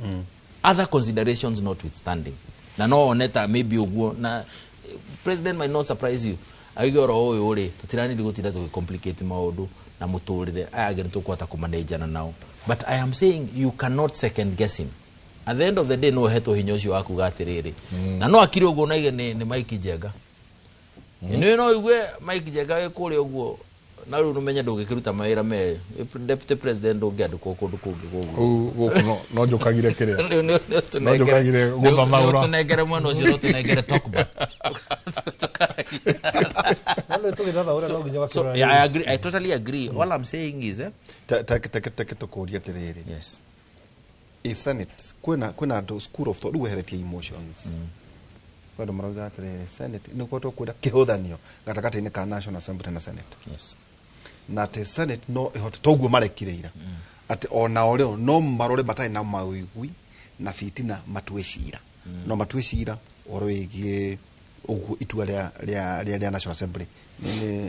Other considerations notwithstanding na no oneta maybe uguo na president might not surprise you aigoro oyo ri tutirani digutira to complicate maundu na muturire ayagire tukwata kumanejana nao, but I am saying you cannot second guess him. At the end of the day no heto hinyo cio waku gatiriri na no akiri uguo na ni Mike Jenga ino no igwe Mike Jenga we kuri uguo na riu numenya ndugikiruta mawira me deputy president ungiandu kundu kungi gugu no njukagire kire no njukagire guthathaura tunengere mwana ucio no tunengere talkback. So I totally agree. All I'm saying is take tukuria tiriri yes a senate kuna do school of thought weheretie emotions kwado marauga tiriri senate ni kwato kuda kihuthanio gatakati ni ka national assembly na senate yes na te senate no ihote toguo marekireira ati ona oreo no marore batai na mawigui na fitina matwecira no matwecira oroigie ugu itua ria national assembly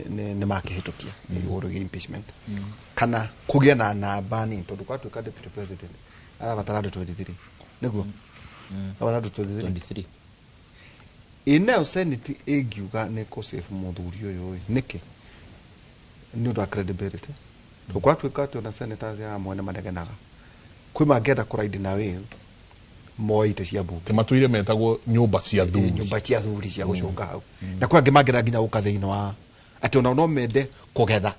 ni makihitukia oroigie impeachment kana kugia na namba ni tondu kwatu ka deputy president ala batarado 23 niguo abarado 23 ina senate egiuga ne ko safe muthuri uyu niki ni ndo credibility to kwatu ka na senators ya mwene madegenaga kwi mangenda kuraidi na we moite cia bunge matuire metagwo nyumba cia thuri cia gucunga hau na kwa ngimagira nginya uka thiino wa ati ona no mende kugetha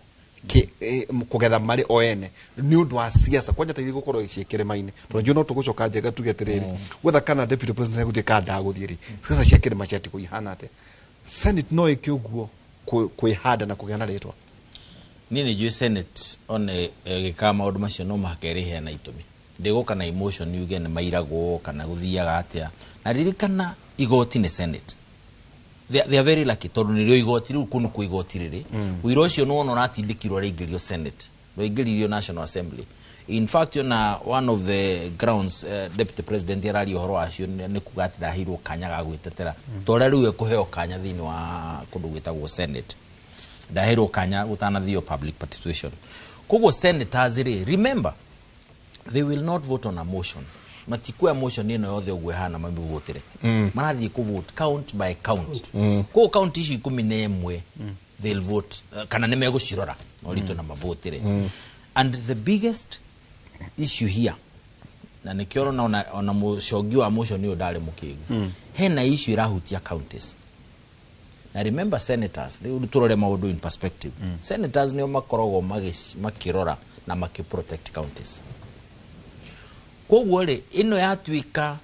mari oene ni undu wa siasa kwanja tairi gukorwo iciekere maine to no tugucoka njega tuge atiriri whether kana deputy president guthie kada guthiri siasa ciekere machati kuihana ate senate no ikiuguo kwihanda na kugena ritwa nini ju senate one gikama maundu macio no mahakerihe na itumi ndiguka na emotion yuge na mairago kana guthiaga atia na ririkana igoti ni senate they are very lucky tondu ni rio igoti riu kunu ku igoti riri wiro ucio no ono ratindikirwo ringirio senate no ingiririo national assembly. In fact one of the grounds deputy president yarari horo acio ni kugati dahirwo kanya ga gwitetera tore riu ekuheo kanya thini wa kundu gwitagwo senate dahirwo kanya utanathio public participation kogo senators remember they will not vote on a motion matikua motion ino yothe ugwehana mambi votire marathi ku vote count by count ko count issue 11 they'll vote kana nemegucirora no rito na mavotire and the biggest issue here na nikioro na ona mucogi wa motion yo ndari mukigu hena issue irahutia counties. Na remember senators they will turore maundu in perspective senators nio makorogo makirora na makiprotect counties. Koguo ri ino yatuika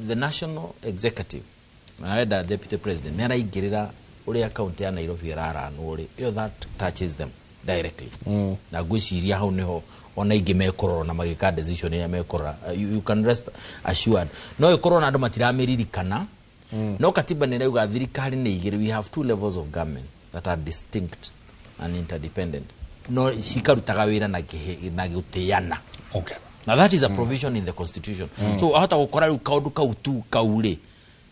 the national executive na the deputy president nera ingirira uria county ya Nairobi rarano ri yo that touches them directly na gwiciria hau niho ona ingi mekorora na magika decision ya mekora you can rest assured no ikorona andu matirameririkana no katiba nirauga thirikari ni igire we have two levels of government that are distinct and interdependent no cikarutaga wira na gutiana. Okay. Now that is a provision in the constitution. So hata gukora riu kaundu kautu kaure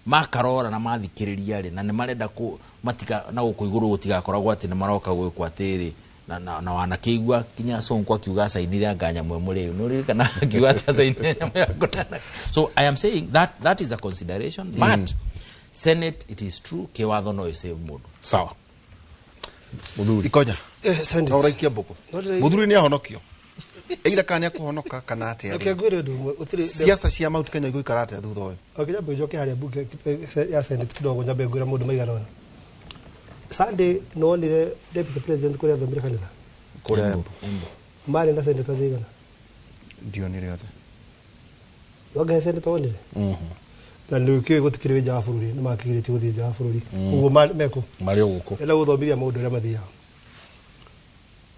makarora na mathikiriria ri na nĩ marenda ku matika na gũkũ igũrũ gũtigakoragwo atĩ nĩ maroka gwĩkwo atĩrĩ na wanakĩigua kinya Sonko akiuga sainire nganya mwe mũrĩu no rĩ kana akiuga sainire. So I am saying that is a consideration, but Senate, it is true kiwatho no save mũndũ. Sawa Mũthuri Ikonya Senate uraikia mbũkũ Mũthuri nĩ ahonokio ila kana kuhonoka kana atia okay ngwire ndu utiri siasa cia Mount Kenya iguikara atia thutha uyu okay jambo njoke haria bunge ya Senate kidogo nyambe ngwira mundu maigana ona Sunday no nire deputy president kuria thomire kanitha kuria mari na Senate zigana ndio nire othe waga Senate onire tanu kiwe gutikire ja bururi ni makigire ti guthie ja bururi uguo meko mari guku ela guthomithia mundu ria mathia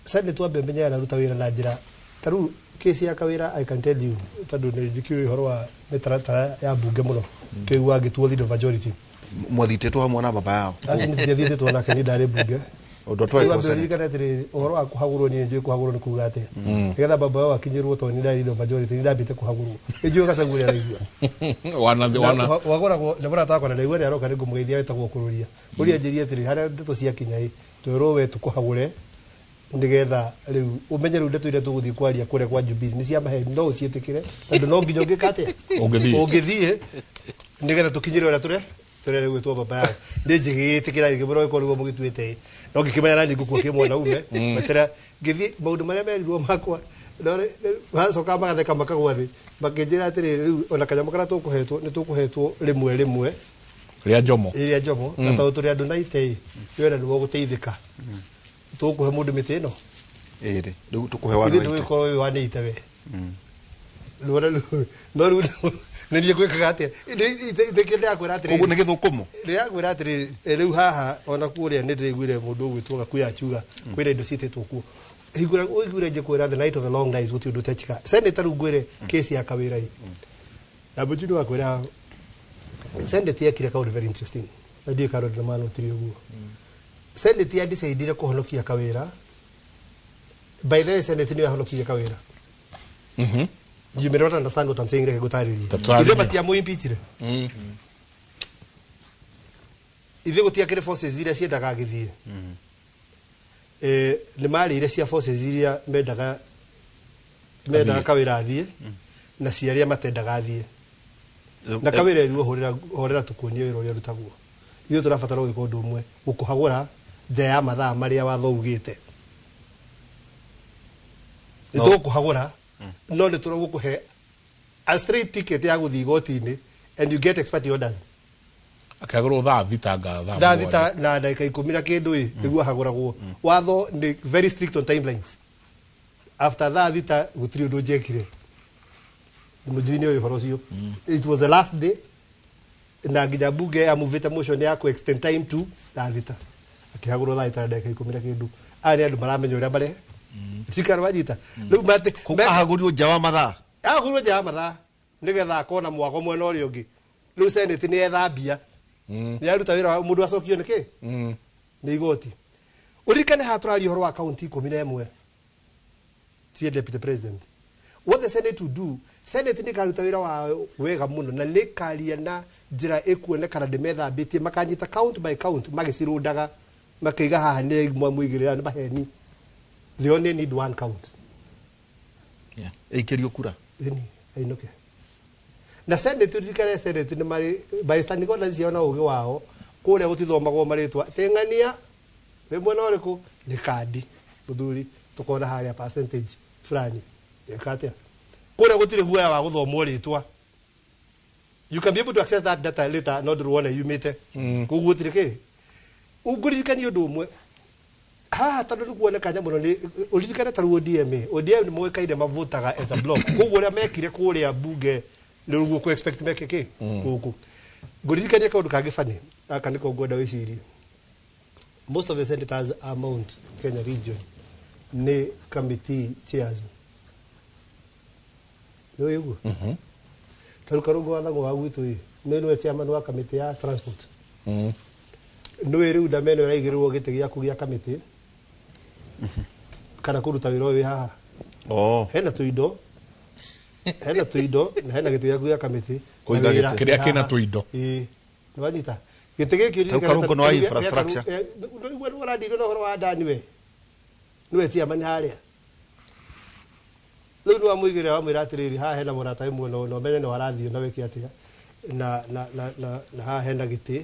Senate wa bembenya na ruta wira na njira taru kesi ya kawira I can tell you tadu ni jikiwe horo wa metaratara ya bunge muno kiwa gituo leader majority mwathitĩtwo hamwe na baba yao asini thiethĩtwo nake ni ndari bunge ũndũ twai Senate kana tiri horo wa kuhagurwo ni njui kuhagurwo ni kuga ate nigetha baba wao akinyirwo to ni ndari majority ni ndambite kuhagurwo njui gacaguri araigua wagoragwo ndabara takwa na ndaigua ni aroka ni ngumugeithia wetagwo kururia uria njirie tiri haria ndeto cia kinya twirwo we tukuhagure nigetha riu umenye riu ndeto ire tuguthii kwaria kure kwa Jubilee ni cia mahe no ucietikire andu no nginya ngikate ungithie nigetha tukinyire ora ture riu gwitwo baba yao ndi njigitikira ngiboro ikorwo mugituite no ngikimenya nani ngukua kimwe na ume metera ngithi maundu maria merirwo makwa hacoka magatheka makagwa thi makinjira atiri riu ona kanyamo kana tukuhetwo ni tukuhetwo rimwe ria njomo na tau turi andu naite wera ndugo guteithika tukuhe mundu mitino iri riu tukuhe wana ithu nduiko uyu wanite we no riu nĩ gwĩkaga atĩa ndĩkĩndĩ akwĩra atĩrĩ koguo nĩ gĩthũkũmo ndĩrakwĩra atĩrĩ rĩu haha ona kũrĩa nĩ ndĩraiguire mũndũ ũgwĩtwo Gakuya akiuga kwĩna indo ciĩtĩtwo kuo ũiguire njĩkwĩra the night of the long nights gũtirĩ ũndũ ũtekĩka Senate rĩu ngwĩre kesi ya kawĩra na mbũnjini wakwĩra Senate yekire kaũndũ very interesting na ndiĩ karori na manotiri ũguo Senate yandicaidire kũhonokia kawĩra by the way Senate nĩ yahonokirie kawĩra you may not understand what I'm saying like gutariri ithe batia mu impeachire ithe gutia kire forces iria ciendaga githie ni mari iria cia forces iria mendaga kawira athie na ciaria matendaga athie na kawira iruo horera tukuonie wira uria rutagwo ithe turabatara gwika undu umwe ukuhagura nja ya mathaa maria watho ugite ito kuhagura no ni turo gukuhe a straight ticket ya guthi gotini and you get expert orders akagoro tha thitanga thita na ndagika 10 na kindu niguo haguragwo watho ni very strict on timelines after that thita gutiri undu njekire mujini uyu horocio it was the last day na nginya bunge ya movete motion ya ku extend time to thita akihagurwo thita ndagika 10 na kindu ari andu maramenya uria bare tikara wajita riu mate ahagurwo jawa mathaa ahagurwo jawa mathaa nigetha akona mwako mwena uri ungi riu Senate ni ethambia ni aruta wira mundu acokio niki ni igoti urikane haturari horo wa county 11 tie deputy president what the Senate to do Senate ni karuta wira wa wega muno na ni karia na njira ekuonekana ndimethambitie makanyita count by count magicirundaga makaiga haha ni mwamwigirira ni maheni. They only need one count. Yeah. Eikirio kura. Ini, ainoke. Na Senate tukare Senate ni mari bystand ko na ciona ugi wao kuria gutithomagwo maritwa tengania we mwana uriku ni kadi muthuri tukona haria percentage fulani yakatia kuria gutire huya wa guthomwo ritwa. You can be able to access that data later not the one you mete kugutire ke ugurikani undu umwe tando kuonekana muno ni uririkana taru ODM ni moikaire mavotaga as a block koguo ria mekire kuria bunge nirugo ku expect mekeke guku guririkania kaundu kangifani aka niko ngoda wicirie most of the senators are Mount Kenya region ni committee chairs no yugo taru karugo wathango wa gwitu ni chairman wa committee ya transport no riu ndameno raigirwo gite giaku gia committee kana kuruta wira uyu haha hena tuindo na hena gitu giaku gia committee kuiga kiria kina tuindo Nĩwanyita gĩtĩ gĩkĩ Kau karũngo no infrastructure. Nĩguo ũrandirwo na ũhoro wa ndani we nĩwe chairman harĩa rĩu nĩwamũigĩrĩra wamwĩra atĩrĩrĩ haha hena mũrata wĩ muono na ũmenye nĩ warathiĩ na wĩke atĩa na haha hena gĩtĩ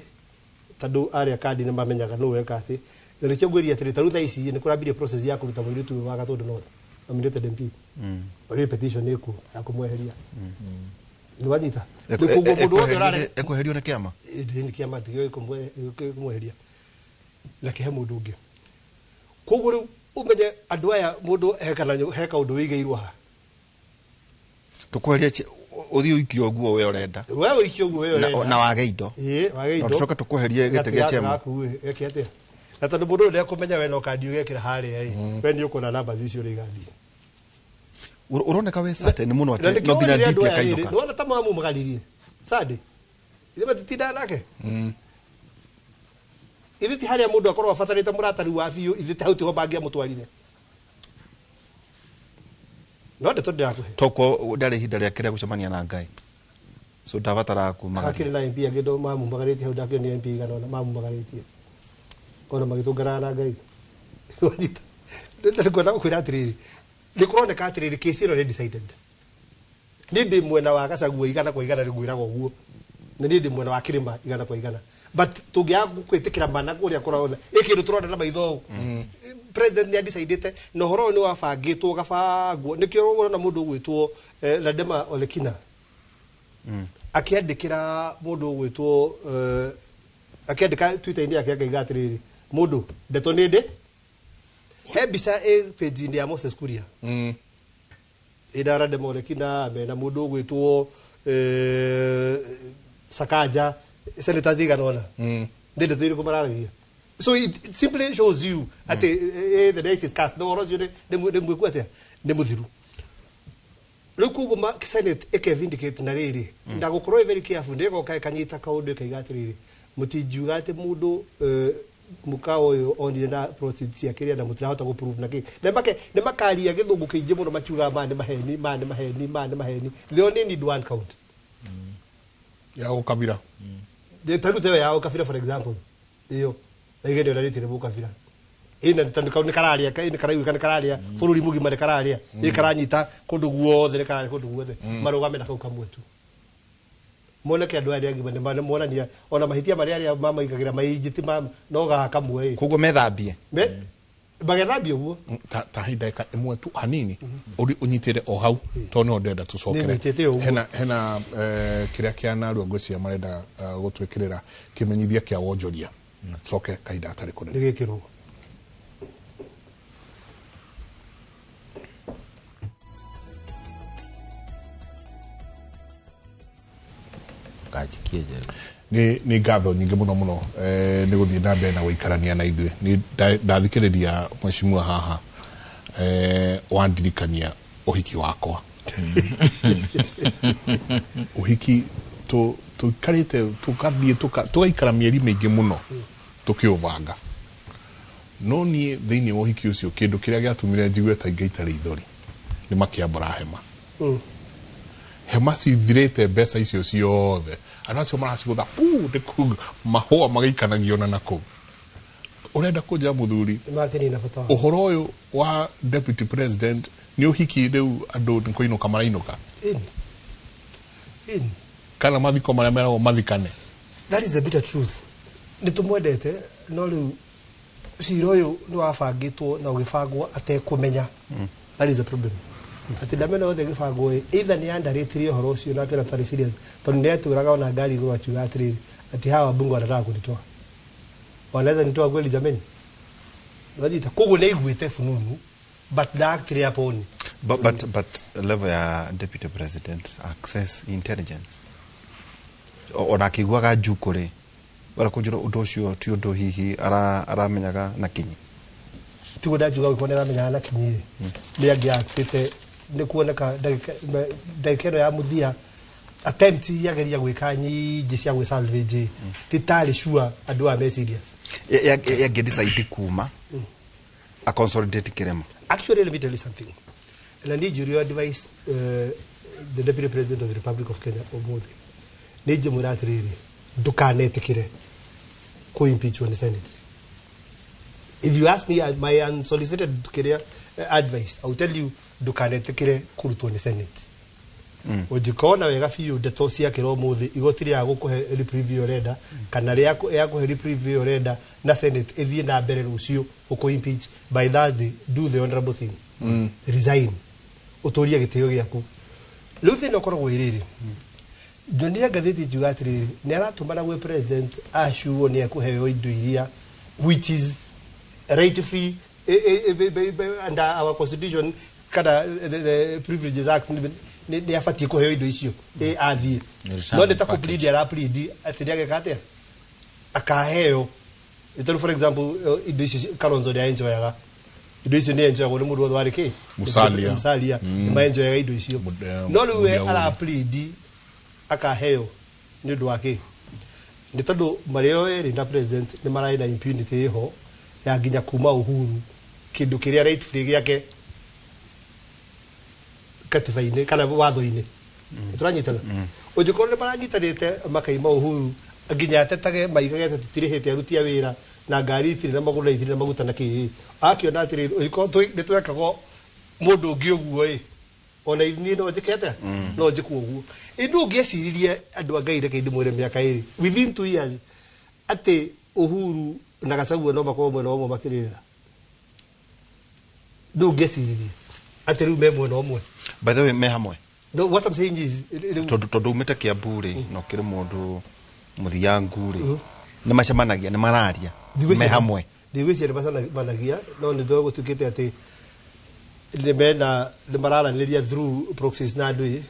tondũ arĩa kandi nĩmamenyaga nũ weka atĩ na nĩkĩo ngwĩria atĩrĩ tarũ thaa ici nĩ kũrambirie process ya kũruta mũirĩtu ũyũ wa Gatũndũ North nominated MP ĩrĩ petition ĩkuo ya kũmweheria nĩwanyita nĩkuo mũndũ wothe ũrarega ekweherio nĩ kĩama nĩ kĩama tigĩo kũmweheria na kĩhe mũndũ ũngĩ koguo rĩu ũmenye andũ aya mũndũ heka ũndũ wĩigĩirwo ha tũkweheria ũthiĩ ũikio ũguo we ũrenda we ũikio ũguo we ũrenda na wage indo wage indo tũcoke tũkweherie gĩtĩ gĩa chema gĩkĩ atĩa na tondũ mũndũ ũyũ ndekũmenya we no kandi ũgekĩra harĩa we nĩ ũkuona namba icio ũrĩa igathiĩ uroneka we certain muno ati no nginya DP akainduka nona ta mamu magaririe sade ile matitinda nake ile ti haria mundu akorwo afatarite muratari wa biu ile ti hauti ho bangia mutwarire no ndeto ndako toko ndari hinda ria kire gucemania na Ngai so ndabatara kumagara akiri na MP agindo mamu magarite hau ndakio ni MP ganona mamu magaritie kono magitungara na Ngai wajita ndakona kwira atiriri nĩ kũroneka atĩrĩrĩ kĩsi ĩno nĩ decided nĩ ndĩ mwena wa Gachagua igana kwa igana rĩgwĩraga ũguo na nĩ ndĩ mwena wa Kĩrĩma igana kwa igana but tũngĩaga kwĩtĩkĩra mana kũrĩa kũrona ĩkĩndũ tũrona na maitho president nĩ decided na ũhoro nĩ wabangĩtwo gabangwo nĩkĩo ũrona mũndũ ũgwĩtwo Ladema Olekina akĩandĩkĩra mũndũ ũgwĩtwo akĩandĩka Twitter-inĩ yake akaiga atĩrĩrĩ mũndũ ndeto nĩ ndĩ he mbica page-inĩ ya Moses Kuria idara Demolekina mena mũndũ ũgwĩtwo Sakaja senators iganona ndende twĩrĩ kũmararagia so it simply shows you at the day is cast no rose nĩ mwĩkua atĩa nĩ mũthiru rĩu kuguo Senate ĩkevindicate na rĩrĩ ndagũkorwo very careful ndĩgoka ĩkanyita kaũndũ ĩkaiga atĩrĩrĩ mũtingiuga atĩ mũndũ mukao uyu onire na proceeds ya kiria na mutirahota go prove na ki ne makaria githungu kiingi muno makiuga mane maheni they only need one count ya ukabira de tarute ya ukabira for example iyo igende ora ritire bukabira ina tandika ni kararia ni karaiu kana kararia bururi mugima ni kararia ni karanyita kundu guothe ni kararia kundu guothe marugame na kau kamwetu moneke andu aria ngima ne monania ona mahitia maria aria mama igagira maijiti mama no gaka mwe kugo methambie bagethambie uguo ta hindaika imwe tu hanini uri unyitire o hau to no ndenda tucokere hena kiria kia naru ngocia marenda gutwikirira kimenyithia kia wonjoria coke kaida atari kunene nigikirwo ni ngatho nyingi muno ni guthii na mbere na guikarania na ithuĩ ni ndathikiriria mheshimiwa haha wandirikania uhiki wakwa uhiki tukarite tukathie tugaikara mieri mingi muno tukiuvanga no ni thiini wa uhiki ucio kindu kiria giatumire njigue ta ingaitare ithori ni makiambura hema hema cithirite mbeca icio ciothe anacio maracigutha ndikuga mahua magaikanagio na nako urenda kuja muthuri matini na bata uhoro uyu wa deputy president ni uhiki riu andu nikoinuka marainuka in kana mathiko maria meragwo mathikane that is a bitter truth nitumwendete no riu cira uyu ni wabangitwo na ugibangwo atekumenya that is the problem ati ndamena othe gibangwo either ni andaretirie horo ucio na tena tari serious tondu ni aturaga ona ngari iguru achuga atiriri ati hawa bungu anataka kunitoa wanaweza nitoa kweli jameni wajita kugu ni igwite fununu but the actually upon but level ya deputy president access intelligence ona kigwaga jukuri bara kujura undu ucio ti undu hihi aramenyaga na kinyi tigo ndajuga ukonera amenya na kinyi ni angiakite ni kuoneka ndagikero ya muthia attempt yageria gwika nyingi cia gwe salvage titali sure andu a serious ya decide kuma a consolidate kirema actually let me tell you something and I need your advice the deputy president of the Republic of Kenya Omondi nije muratiriri ndukanetikire ku impeachment in the Senate. If you ask me my unsolicited advice, I will tell you ndukanetikire kurutwo ni Senate. Ujikona wega fiu ndeto cia kiro muthi igotiri ya gukuhe reprieve renda kana ria yakuhe reprieve renda na Senate ithie na mbere rucio uko impeach by Thursday. Do the honorable thing, resign, utoria gitio giaku. Riu thina ukoragwo iriri Jonia gatheti jugatiri ni aratumana gwe president ashuo ni akuheo indo iria which is right free under our constitution kada the Privileges Act ni afati kuheo indo icio athie no ndeta ku plead ara plead atiria gakate akaheo itaru for example indo icio Kalonzo ni enjoyaga indo icio ni enjoyaga ni mundu wari ki Musalia ni enjoyaga indo icio no we ara plead akaheo ni ndu wake ni tondu mario eri na president ni marai na impunity ho ya ginya kuma Uhuru kindu kiria right free giake katifaine kana watho-ine turanyitana ujikoro ni baranyitanite makaima Uhuru ginya atetage maigagete tutirihite arutia wira na ngari itire na maguna itire na maguta na ki akiona atire iko ni twekago mundu ungi uguo ona ni no jikete no jiku uguo indu ngieciririe andu angaire kindi mwire miaka iri within 2 years ati Uhuru na Gachagua no makorwo mwena omwe makirira ndu ngieciririe ati riu me mwena omwe. By the way, me hamwe. No, what I'm saying is tondu umete Kiambu no kiri mundu muthiangu ni macemanagia ni mararia me hamwe ndigwiciria ni macemanagia no ni ndo gutukite ati ni mararaniria through proxies na andu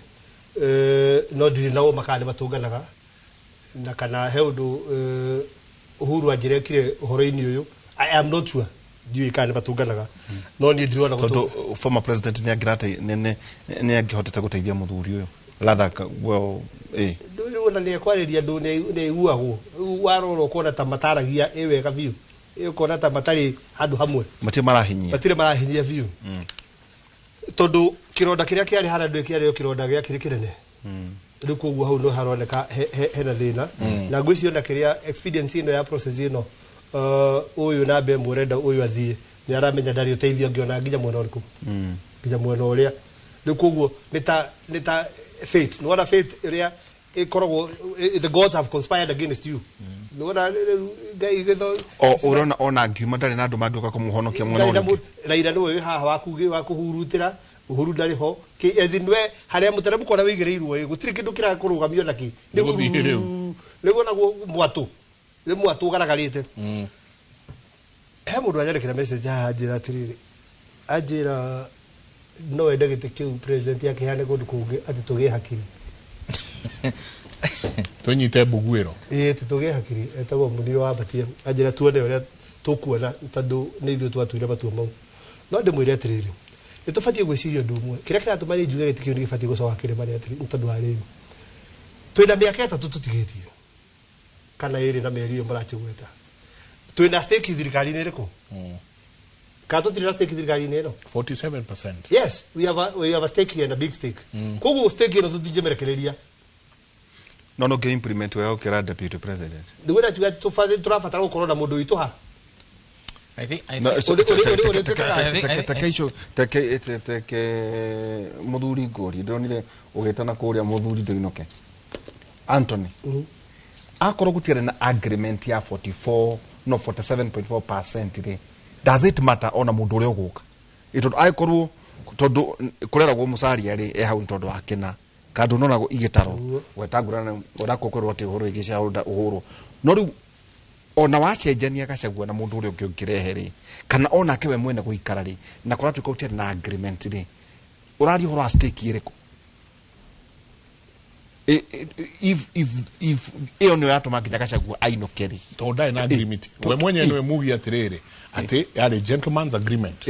no ndiri nao makani matunganaga na kana he undu Uhuru ajirekire uhoro-ini uyu I am not sure diu ikani matunganaga no ni ndirona tondu former president ni agirate ni angihotete guteithia muthuri uyu latha well ndu na ni kwariria ndu ni uago waroro kona ta mataragia wega biu kona ta matari handu hamwe matire marahinyia biu tondu kironda kiria kiari hara ndu kiari kironda gia kiri kinene riu koguo hau no haroneka hena thina na ngwiciona kiria experience ino ya process ino uyu na be murenda uyu athie ni aramenya ndari uteithio ngiona nginya mwena uriku nginya mwena uria riu koguo ni ta fate no wala fate iria ikoragwo the gods have conspired against you no wala ngai githo urona ona ngiuma ndari na andu mangioka kumuhonokia mwena uriku raira no we haha wakuhurutira Uhuru ndari ho ki ezinwe haria mutere kona wigireirwo gutiri kindu kirakurugamio naki niguo naguo mwatu garagarite he mundu anyarekera message ajira atiriri ajira no ende gite kiu president yake hane kundu kungi ati tugie hakiri tunyite bugwiro tugie hakiri etagwo mundio wa batia ajira tuone uria tukuona tondu ni ithu twatuire matua mau no ndimwire atiriri nitufatie gwiciria ndu mwe kiria kiratuma ni njuge gitikio ni gifatie gucoka kire mari atiri tondu ari twina miaka 3 tutigitie kana iri na meri yo marachigweta twina stake thirikari ni riko kato tiri stake thirikari ni no 47%. Yes, we have a stake here and a big stake koguo stake no tutije merekereria no ge implement we okira deputy president ndwira tuga turafatara gukorwo na mundu witu ha I think muthuri ngori ndonire ugitana kuria muthuri Thinoke Anthony akorwo gutiare na agreement ya 47.4% ri does it matter ona mundu uri uguka itondo aikorwo tondu kureragwo musaria ri hau ntondo akina kandu nonago igitaro wetangurana urakokorwo ati uhuru igicia uhuru no riu ona wacenjania Gachagua na mundu uri ungirehe ri kana ona kewe mwene guikara ri na kuratu ko na agreement ri urari horo stake iriko if eno yato makinya Gachagua ainokeri tonda na agreement we mwenye niwe mugi atiriri ati yale gentleman's agreement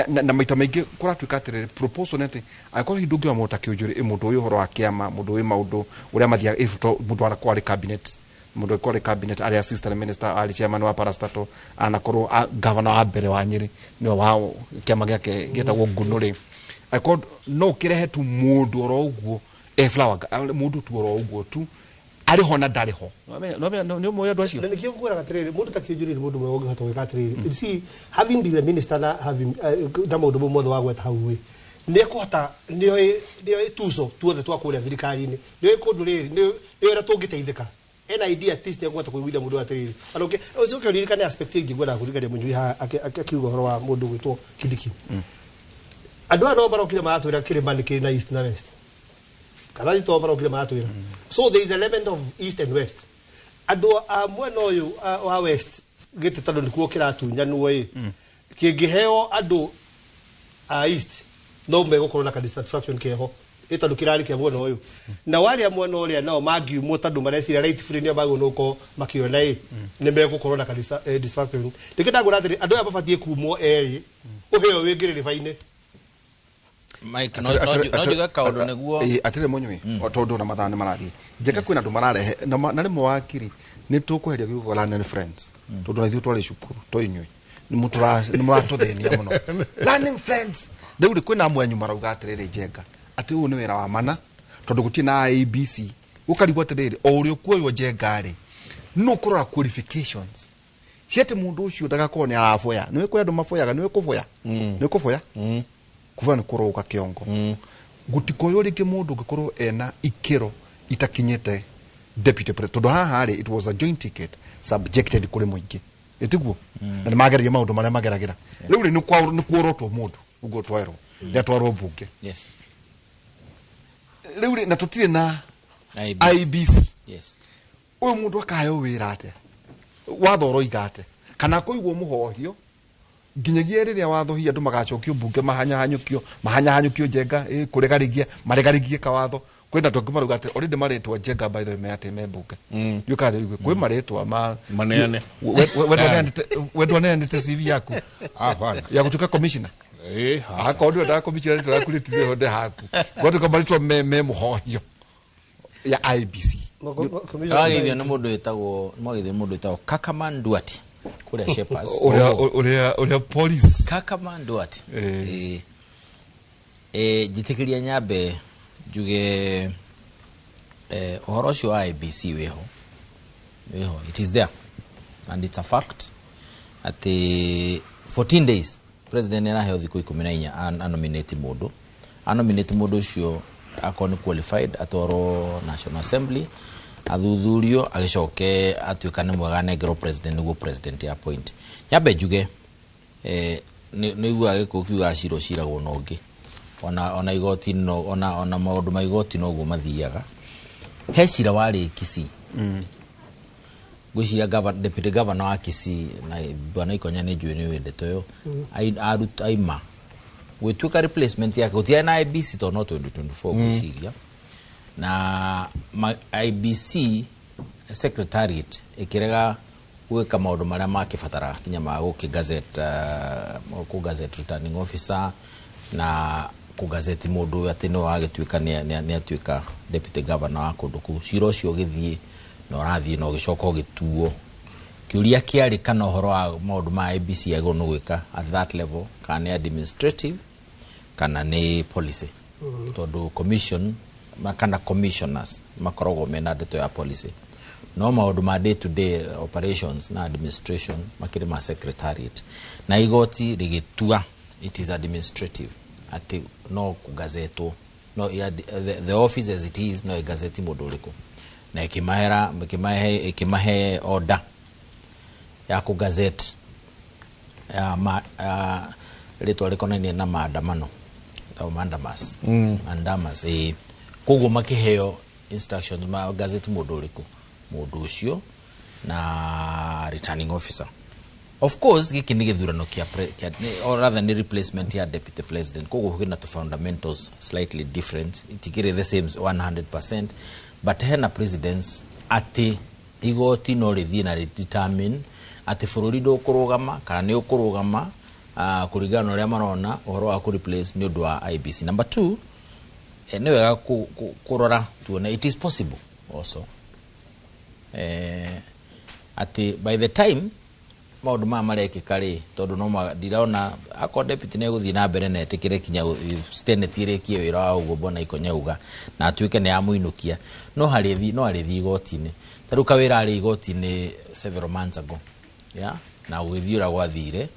na maita maingi kuratu atiriri proposal nete akora hindu ngiwa mutaki ujuri mundu uyu horo akiama mundu wi maundu uria mathia ifuto mundu ara kwari cabinet mundu kwari cabinet ari assistant minister ari chairman wa parastatal anakorwo governor wa mbere wa Nyeri ni wao kiama giake getagwo Gunuri akod no kirehe tu mundu oro uguo flower mundu tu oro uguo tu ari ho na ndari ho no moyo ndo acio na nikio kugura gatiriri mundu takijuri mundu mwe ungihota gwika atiriri see having been a minister na having da mundu mothe wa gweta hau ni kuhota ni tuso tuothe twakuria thirikari-ini ni kundu riri ni era tungiteithika ena idea at least yagweta kuiguithia mundu atiriri anoke ucoke ririkane aspect ingi gwenda kurigania munyu ha akiuga horo wa mundu gwitwo Kidiki andu ano barokire maatwira kirima ni kiri na east na west kana ito barokire maatwira so there is an element of east and west andu a mwena uyu wa west gite tando nikuo kiratunya nuwe kingiheo andu a east no megũkorwo na dissatisfaction keho ĩtandũ kĩrarĩ kĩa mwena ũyũ na warĩa mwena ũrĩa nao mangiumwo tandũ marecira right free nĩ magũ nũko makĩona nĩ megũkorwo na dissatisfaction ndĩkĩnda ngũra atĩrĩ andũ aya mabatiĩ kumwo erĩ ũheo wĩngĩrĩ rĩba-inĩ Mike no juga kaũndũ nĩguo atĩrĩ mũnyui tondũ na mathane marathiĩ njeka kwĩna andũ mararehe na rĩmwe wakiri nĩ tũkweheria kiugo learning friends tondũ na ithuĩ twarĩ cukuru tũinyui nĩ mũratũthĩnia mũno learning friends rĩu rĩ kwĩna amwe anyu marauga atĩrĩrĩ njenga atĩ ũyũ nĩ wĩra wa mana tondũ gũtirĩ na ABC ũkarigwo atĩrĩrĩ o ũrĩa ũkuoywo njenga rĩ no kũrora qualifications ciatĩ mũndũ ũcio ndagakorwo nĩ araboya nĩ kwĩ andũ maboyaga nĩ kũboya nĩ kũboya kuva nĩ kũroga kĩongo gũtikoywo rĩngĩ mũndũ ũngĩkorwo ena ikĩro itakinyĩte deputy president tondũ haha rĩ it was a joint ticket subjected kũrĩ mũingĩ ĩtiguo na nĩ mageragia maũndũ marĩa mageragĩra rĩu rĩ nĩ kuorotwo mũndũ ugo twairwo nĩ atwarwo mbunge yes rĩu rĩ na tũtirĩ na IBC yes ũyũ mũndũ akaheo wĩra atĩa watho ũroiga atĩa kana kũigwo mũhohio nginyagia rĩrĩa watho hihi andũ magacokio mbunge mahanyahanyũkio njenga maregarigie kawatho kwenda tũngĩ marauga atĩ already marĩtwa njenga by the way meatĩ me mbunge ndiũka rĩu kwĩ marĩtwa maneane wendwa neanĩte CV yaku ya gũtuĩka commissioner akorwo ndio commissioner tũrakurĩtithio honde haku gwatuĩka marĩtwa me mũhohio ya IBC agithio nĩ mũndũ wĩtagwo Kakaman Duarte kuria Shepherds uria police Kakaman Duarte jitikĩria nyambe njuge ũhoro ũcio wa IBC wĩho it is there and it's a fact atĩ 14 days president nĩaraheo thikũ 14 anominate mũndũ ũcio akorwo nĩ qualified atwarwo National Assembly athuthurio agĩcoke atuĩka nĩ mwega nengerwo president nĩguo president ya point nyambe njuge nĩiguaga gĩkũ kiuga ciragwo na ũngĩ ona igoti no ona maũndũ ma igoti no guo mathiaga he cira warĩ Kisii gwĩciria deputy governor wa Kisii na bwana Ikonya nĩ njũĩ nĩ wendete ũyũ aima gwĩtuĩka replacement yake gũtiarĩ na IBC tondũ no 2024 gwĩciria na IBC secretariat ĩkĩrega gwĩka maũndũ marĩa makĩbatara kinya ma gazette returning officer na gazette mũndũ ũyũ atĩ no agĩtuĩka nĩ atuĩka deputy governor wa kũndũ kũu cira ũcio ũgĩthiĩ na ũrathiĩ na ũgĩcoka ũgĩtuo kĩũria kĩarĩ kana ũhoro wa maũndũ ma IBC agwo nĩ gwĩka at that level kana nĩ administrative kana nĩ policy tondũ commission kana commissioners makoragwo mena ndeto ya policy no maũndũ ma day to day operations na administration makĩrĩ ma secretariat na igoti rĩgĩtua it is administrative ati no kugazetwo no the office as it is no gazeti mũndũ ũrĩkũ na ikimahe order ya kugazette rĩtwa rĩkonainie na maandamano au mandamas koguo makĩheo instructions ma gazeti mũndũ ũrĩkũ mũndũ ũcio na returning officer. Of course giki ni githurano kia or rather ni replacement ya deputy president koguo hina to fundamentals slightly different itigire the same 100% but hena presidents ati igoti no rithie na determine ati bũrũri ndũkũrũgama kana ni ũkũrũgama kũringana ũrĩa marona ũhoro wa ku replace ni ũndũ wa IBC. Number 2 ni wega kũrora tuone it is possible also ati by the time maundu ma marekika ri tondu no ndiraona ako deputy ne guthii na mbere na etikire kinya senate irekie wira wa ugo bona ikonyauga na atuike ne amuinukia no harithi igoti-ini taru kawira ari igoti-ini several months ago yeah na ugithiura gwathire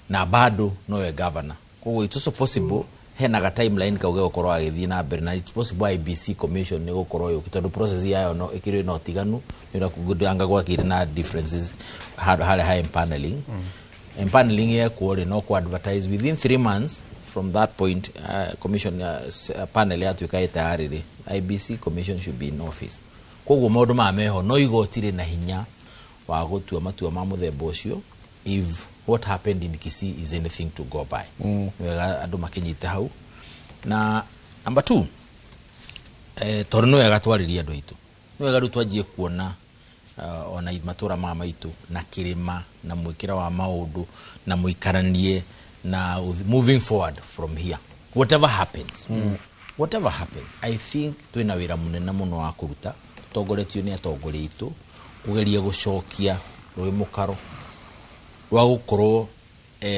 na bado nowe governor koguo it's also possible hena ga timeline kauge gukorwo agithii na mbere na it's possible IBC commission ne gukorwo yo tondu process yayo no ikiri no tiganu nira kugudanga gwakire na differences high paneling paneling ye ko no ko advertise within 3 months from that point commission panel ya tuikae tayari IBC commission should be in office koguo maundu ma meho no igotire na hinya wa gutua matua ma muthemba ucio if what happened in Kisii is anything to go by wega andu makinyite hau na number 2 tondu no wega twariria andu aitu no wega rutwanjie kuona ona matura ma maitu na kirima na mwikira wa maundu na muikaranie na moving forward from here whatever happens I think twina wira munene muno wa kuruta tutongoretio ni atongori itu kugeria gucokia roi mukaro wa gukorwo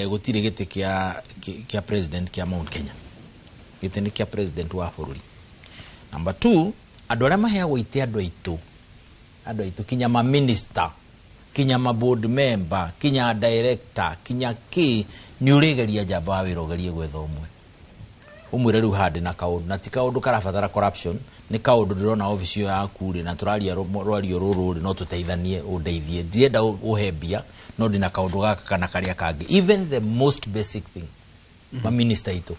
gutire gite kia president kia Mount Kenya gite ni kia president wa bũrũri. Number 2 andu aria maheagwo ite andu aitu kinya ma minister kinya ma board member kinya director kinya ni urigeria jamba wa wira ugerie gwetha umwe riu handi na kaundu na ti kaundu karabatara corruption ni kaundu ndirona office yo yaku ri na turaria rwario ruru no tuteithanie undeithie ndienda uhembia no ndina kaundu gaka kana karia kangi even the most basic thing ma minister itu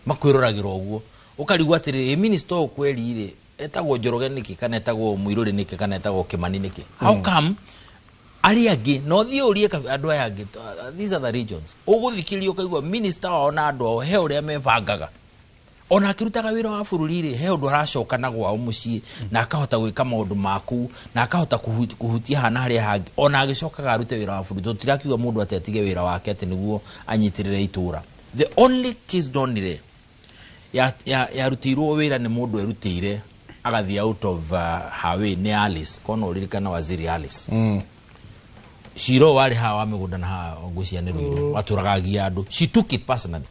makwiroragirwo uguo ukarigwa atiri minister okweri ri etagwo Njoroge niki kana etagwo Muiruri niki kana etagwo Kimani niki how come ari agi no thiurie andu aya agi these are the regions uguthikirio kaigwa minister ona andu he uria mebangaga ona akirutaga wira wa bũrũri ri he undu aracoka na gwa umucii na akahota gwika maundu maku na akahota kuhutia hana haria hangi ona agicokaga arute wira wa bũrũri tutirakiuga mundu atetige wira wake ati niguo anyitirire itura the only case donire ya rutirwo wira ni mundu erutire agathi out of Hawaii ni Alice kono uririkana waziri Alice Shiro wale hawa migunda na hawa ngucia ni ruiro waturagagia andu she took it personally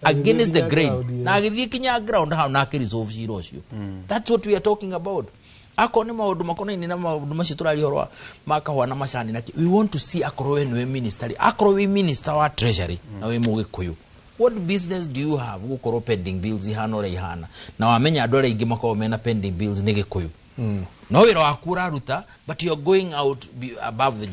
against the grain na agithie kinya ground how na resolve Shiro cio that's what we are talking about akone maundu makona ni na maundu macio turarihorwa makahwa na macani na we want to see akorowe ni minister akorowe minister wa treasury na we mugikuyu what business do you have gukorwo pending bills ihana ore ihana na wamenya andu aria ingi makao mena pending bills ni gikuyu no wira wakura ruta but you are going out above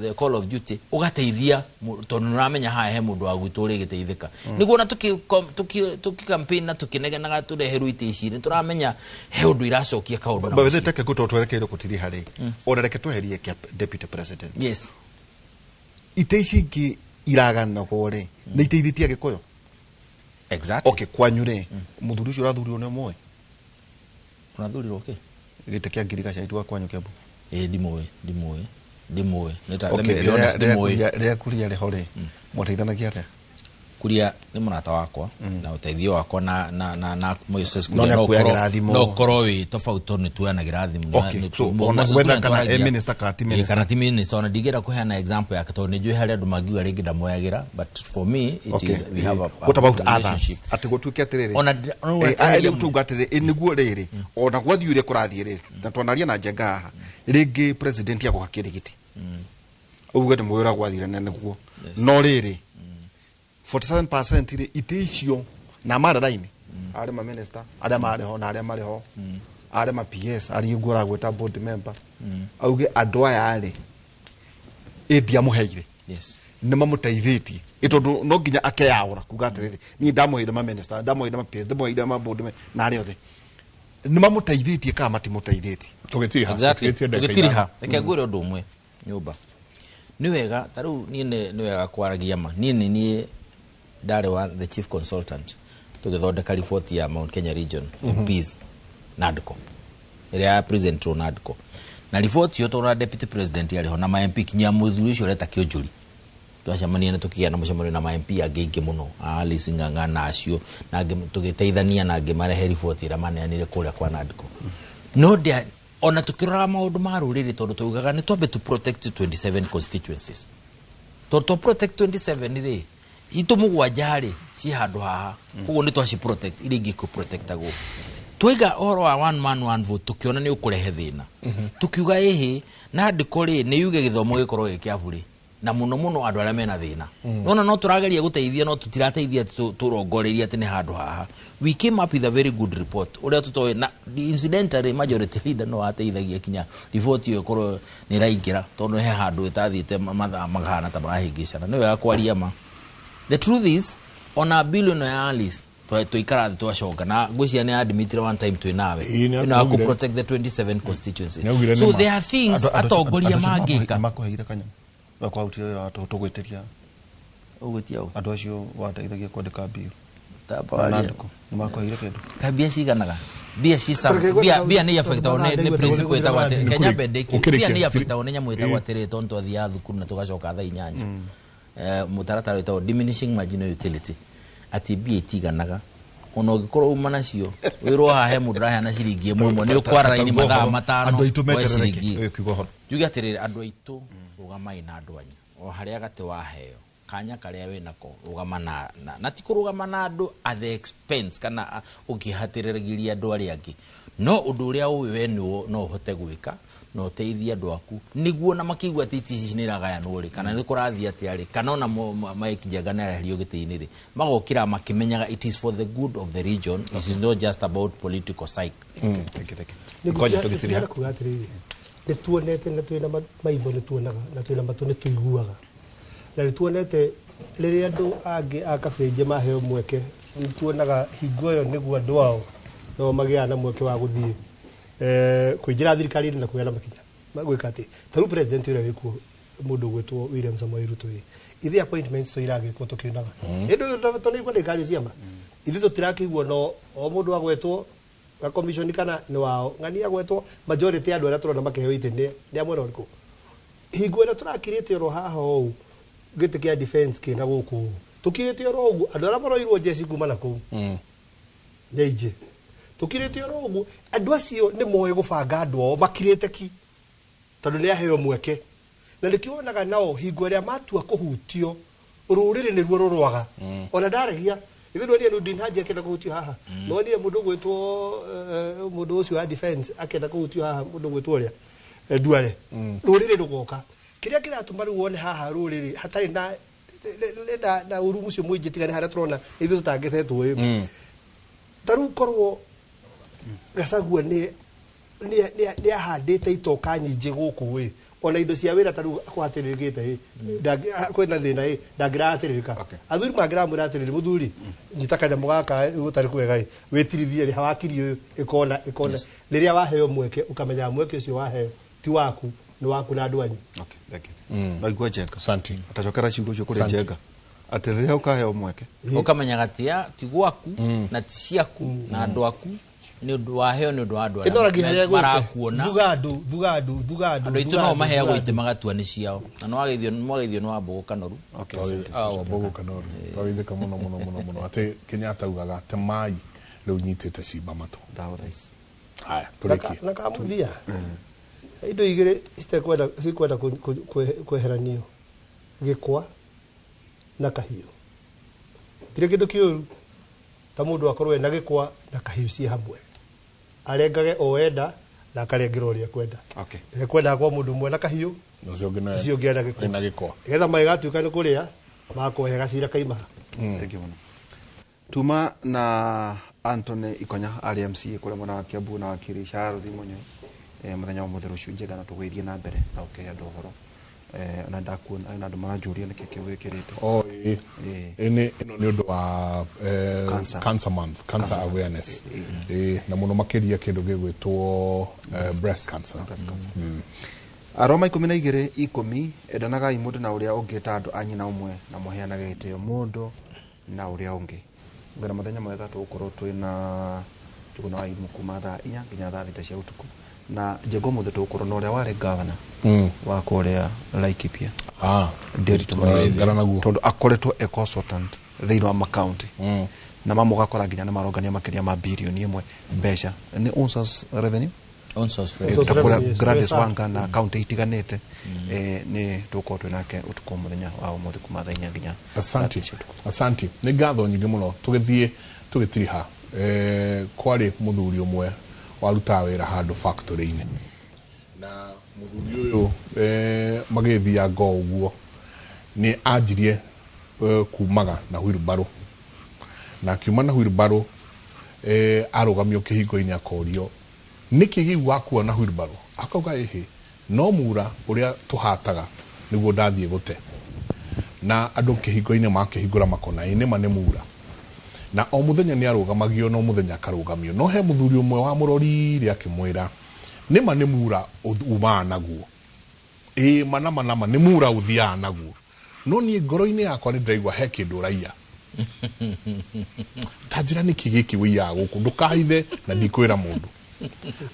the call of duty ugateithia tondu nuramenya ha he mundu wa gwitu uri giteithika niguo na tuki campaign na tukinegenaga tureheru ite ici ni turamenya he undu iracokia kaundu na bawethe teke gutotwerekeire kutiri hari orereke tweherie kia deputy president yes ite ici ingi iragana gore ni iteithitie Gikuyu exactly okay kwanyure muthuri ucio rathurirwo ni mwe urathurirwo okay gite kia ngiriga cia itwa kwanyu Kiambu ndimwe neta ria kuria rehore muteithanagia atia kuria ni murata wakwa na uteithio wakwa na Moses kuria no korowi tofauti ni tuanagira thimu ona whether kana minister kana ti minister ona digira kuheana example yake to ni jwe hari andu magiwa ringi ndamoyagira but for me it is we have a what about others ati gutuike atiriri ona ile tugatire niguo riri ona gwathiure kurathie riri na twonaria na njenga ringi president yako hakirigiti uguo ndi mwira gwathire niguo no riri 47% ire itecio na mararaini ari ma minister ari mari ho na ari mari ho ari ma PS ari ngura gweta board member auge andu aya ari endia muheire yes ni mamuteithitie itondu no nginya akeyaura kuga atiriri ni ndamuheire ma minister ndamuheire ma PS ndamuheire ma board member na ari othe ni mamuteithitie ka matimuteithitie tugitiriha reke ngwire undu umwe nyumba ni wega taru ni wega kwaragia ma ni Dare wa the chief consultant tugithondeka report ya Mount Kenya region MPs NADCO ria president NADCO na report yo tona deputy president yari ho na ma MP kinya muthuri cio reta kionjuri twacamania na tukia na mucemano na ma MP agenge muno Alice Nganga na acio na tugiteithania na ngimarehe report ira maneanire kuria kwa NADCO no dia ona tukirora maundu ma ruriri tondu tugaga ni twambe to protect 27 constituencies to protect 27 ri itu mugwanja ri si handu haha koguo ni twaci protect iri ingi ku protect ago twiga oro wa one man one vote tukiona ni ukurehe thina tukiuga ehe na ndikori ni yuge githomo gikorwo gikiaburi na muno andu aria mena thina nona no turageria guteithia no tutirateithia turongoreria ati ni handu haha we came up with a very good report uria tutoe na incidentally majority leader no ateithagia kinya report yo korwo ni raingira tondu he handu itathite mathaa magana ta marahingicana ni wega kwaria ma the truth is on a billion alice tuikara twashoka na ngwiciria ni admit one time twinawe na ku protect the 27 constituency so there are things atongoria magika makoheire kanya kwa utira tugwitiria ugutia andu acio wateithagia kwandika bill tabaria ni makoheire kindu kabia ciganaga bia cisa bia ni affect one principle itagwa Kenya bedeki bia ni affect one nyamu itagwa tere tonto athia thukuru na tugacoka tha inyanya mutaratara itagwa diminishing marginal utility ati bia itiganaga ono gikorwo uma nacio wiro hahe mundu rahana ciringi imwe ni ukwara ini mathaa matano andu aitu meterereke kiugo ho juge atiriri andu aitu rugamai na andu anya o haria gate waheo kanya karia we nako rugama na ti kurugama na andu at the expense kana ukihatiririgiria andu aria angi no undu uria we no uhote gwika no teithia andu aku niguo na makigwa titi ni ragayanwo ri kana ni kurathia ati ari kana ona maikija na rio gitini ri magokira makimenyaga it is for the good of the region it is not just about political psyche thank you koja tugitiria kugatiriri ni tuonete na twina maitho ni tuonaga na twina matu ni tuiguaga na ni tuonete riria andu angi akabirije maheo mweke ni tuonaga hingo yo niguo andu ao no magia na mweke wa guthie kuingira thirikari na kugana makinya magwika ati taru president ira wikuo mundu gwetwo William Samoei Ruto ithi appointments to irage ko tukinaga endo yo to ni kwende kali ciama ithi to tirakiguo no o mundu agwetwo ga commission kana ni wao ngani agwetwo majority andu ara turona makeheo itende ni amwena uriko hingo ira turakirite ro haha o gite kia defense kina guku tukirite ro ugu andu ara maroirwo jesi kumana ku ndeije tukirite ro ugu andu acio ni moye gubanga andu o makirite ki tondu ni aheo mweke na nikionaga nao hingo ria matua kuhutio ruriri ni ruo rurwaga ona ndaregia ithu ni Nudin Haji akenda kuhutio haha no ni mundu gwetwo mundu ucio wa defense akenda kuhutio haha mundu gwetwo ria Duale ruriri rugoka kiria kiratuma ru wone haha ruriri hatari na urumu ucio mwingi tigane haria turona ithu tutangethetwo taru korwo Gachagua ni ahandite itoka nyingi guku ona indo cia wira taru kwatiririkite kwena thina ndangiratiririka athuri mangiramwira atiriri muthuri nyita kanyamu gaka gutari kwega witirithie ri hawakiri ikona riria waheo mweke ukamenya mweke ucio waheo ti waku ni waku na andu anyu okay thank you no igwe jenga santi atacokera ciugo cio kuri jenga atiriria ukaheo mweke ukamenya gatia ti gwaku na ti ciaku na andu aku ni undu waheo ni undu wa andu aria marakuona thugadu andu itu no mahea gwite magatua ni ciao na no wagithio no ambogo kanoru okay ambogo kanoru tawithika muno ati Kenyatta ugaga te mai riu nyitite cimba matu ndauraisi haya turiki na kamuthia indo igire sikwenda kweheranio gikwa na kahiu tire kindu kiuru ta mundu akorwe na gikwa na kahiu ci hamwe arengage oenda na akarengira uria kwenda okay kwenda kwa mundu mwe na kahiu no ciongena ciongena gikwa na gikwa getha mai gatuika ni kuria makohe gacira kaima thank you tuma na Anthony Ikonya RMC kule mwana wa Kiambu na wakiri Sharuthi Munyo muthenya wa mutheru cunjega na tugwithie na mbere na ukeenda uhoro na ndakuona na andu marajuria niki kiwikirite ino ni undu wa cancer month cancer awareness na muno makiria kindu gigwitwo breast cancer Aroma 12:10 endanagai mundu na uria ungita andu anyina umwe na muheanage gitio mundu na uria ungi ngana muthenya mwega tukorwo twina tukuna wa imu kuma thaa 4 nginya thaa 6 cia utuku na jego muthe tukorwo na uria wari governor wa kuria Laikipia Nderi tumara naguo tondu akoretwo consultant thiini wa county na mamugakora nginya na marongania makiria ma bilioni imwe mbeca ni unsas revenue On source Gladys Wanga na county itiganite ni tuko twinake utuko muthenya wa umuthi kuma thaa 4 nginya. Asante ni ngatho nyingi muno tugithie tugitiriha kwari muthuri umwe waruta wira handu factory-ini na muthuri uyu magithia ngo uguo ni anjirie kumaga na wheelbarrow na kiuma na wheelbarrow arugamio kihingo-ini akorio niki giu akuona wheelbarrow akauga ehe no mura uria tuhataga niguo ndathie gute na andu kihingo-ini makihingura makona-ini mane mura na o muthenya ni arugamagio no muthenya akarugamio no he muthuri umwe wa murori ri akimwira ni mane mura uma naguo mana ni mura uthia naguo no ni ngoro-ini yakwa ni ndaigua he kindu raia tajira niki giki wiya guku ndukaithe na ndikwira mundu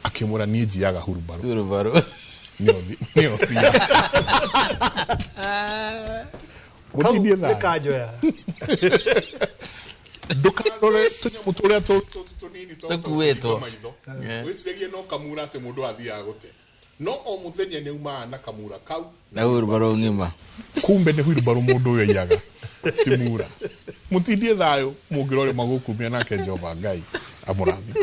akimura ni njiaga hurubaro nio thia gutindie na kajoya ndukarore tunyamu turia tunini tukuwetwo wiciregie no kamura ati mundu athia gute no o muthenya ni uma na kamura kau na hurubaro ngima kumbe ni hurubaro mundu uyo yaga timura mutindie thayo mungirore magukumia nake Jehova Ngai amurathi.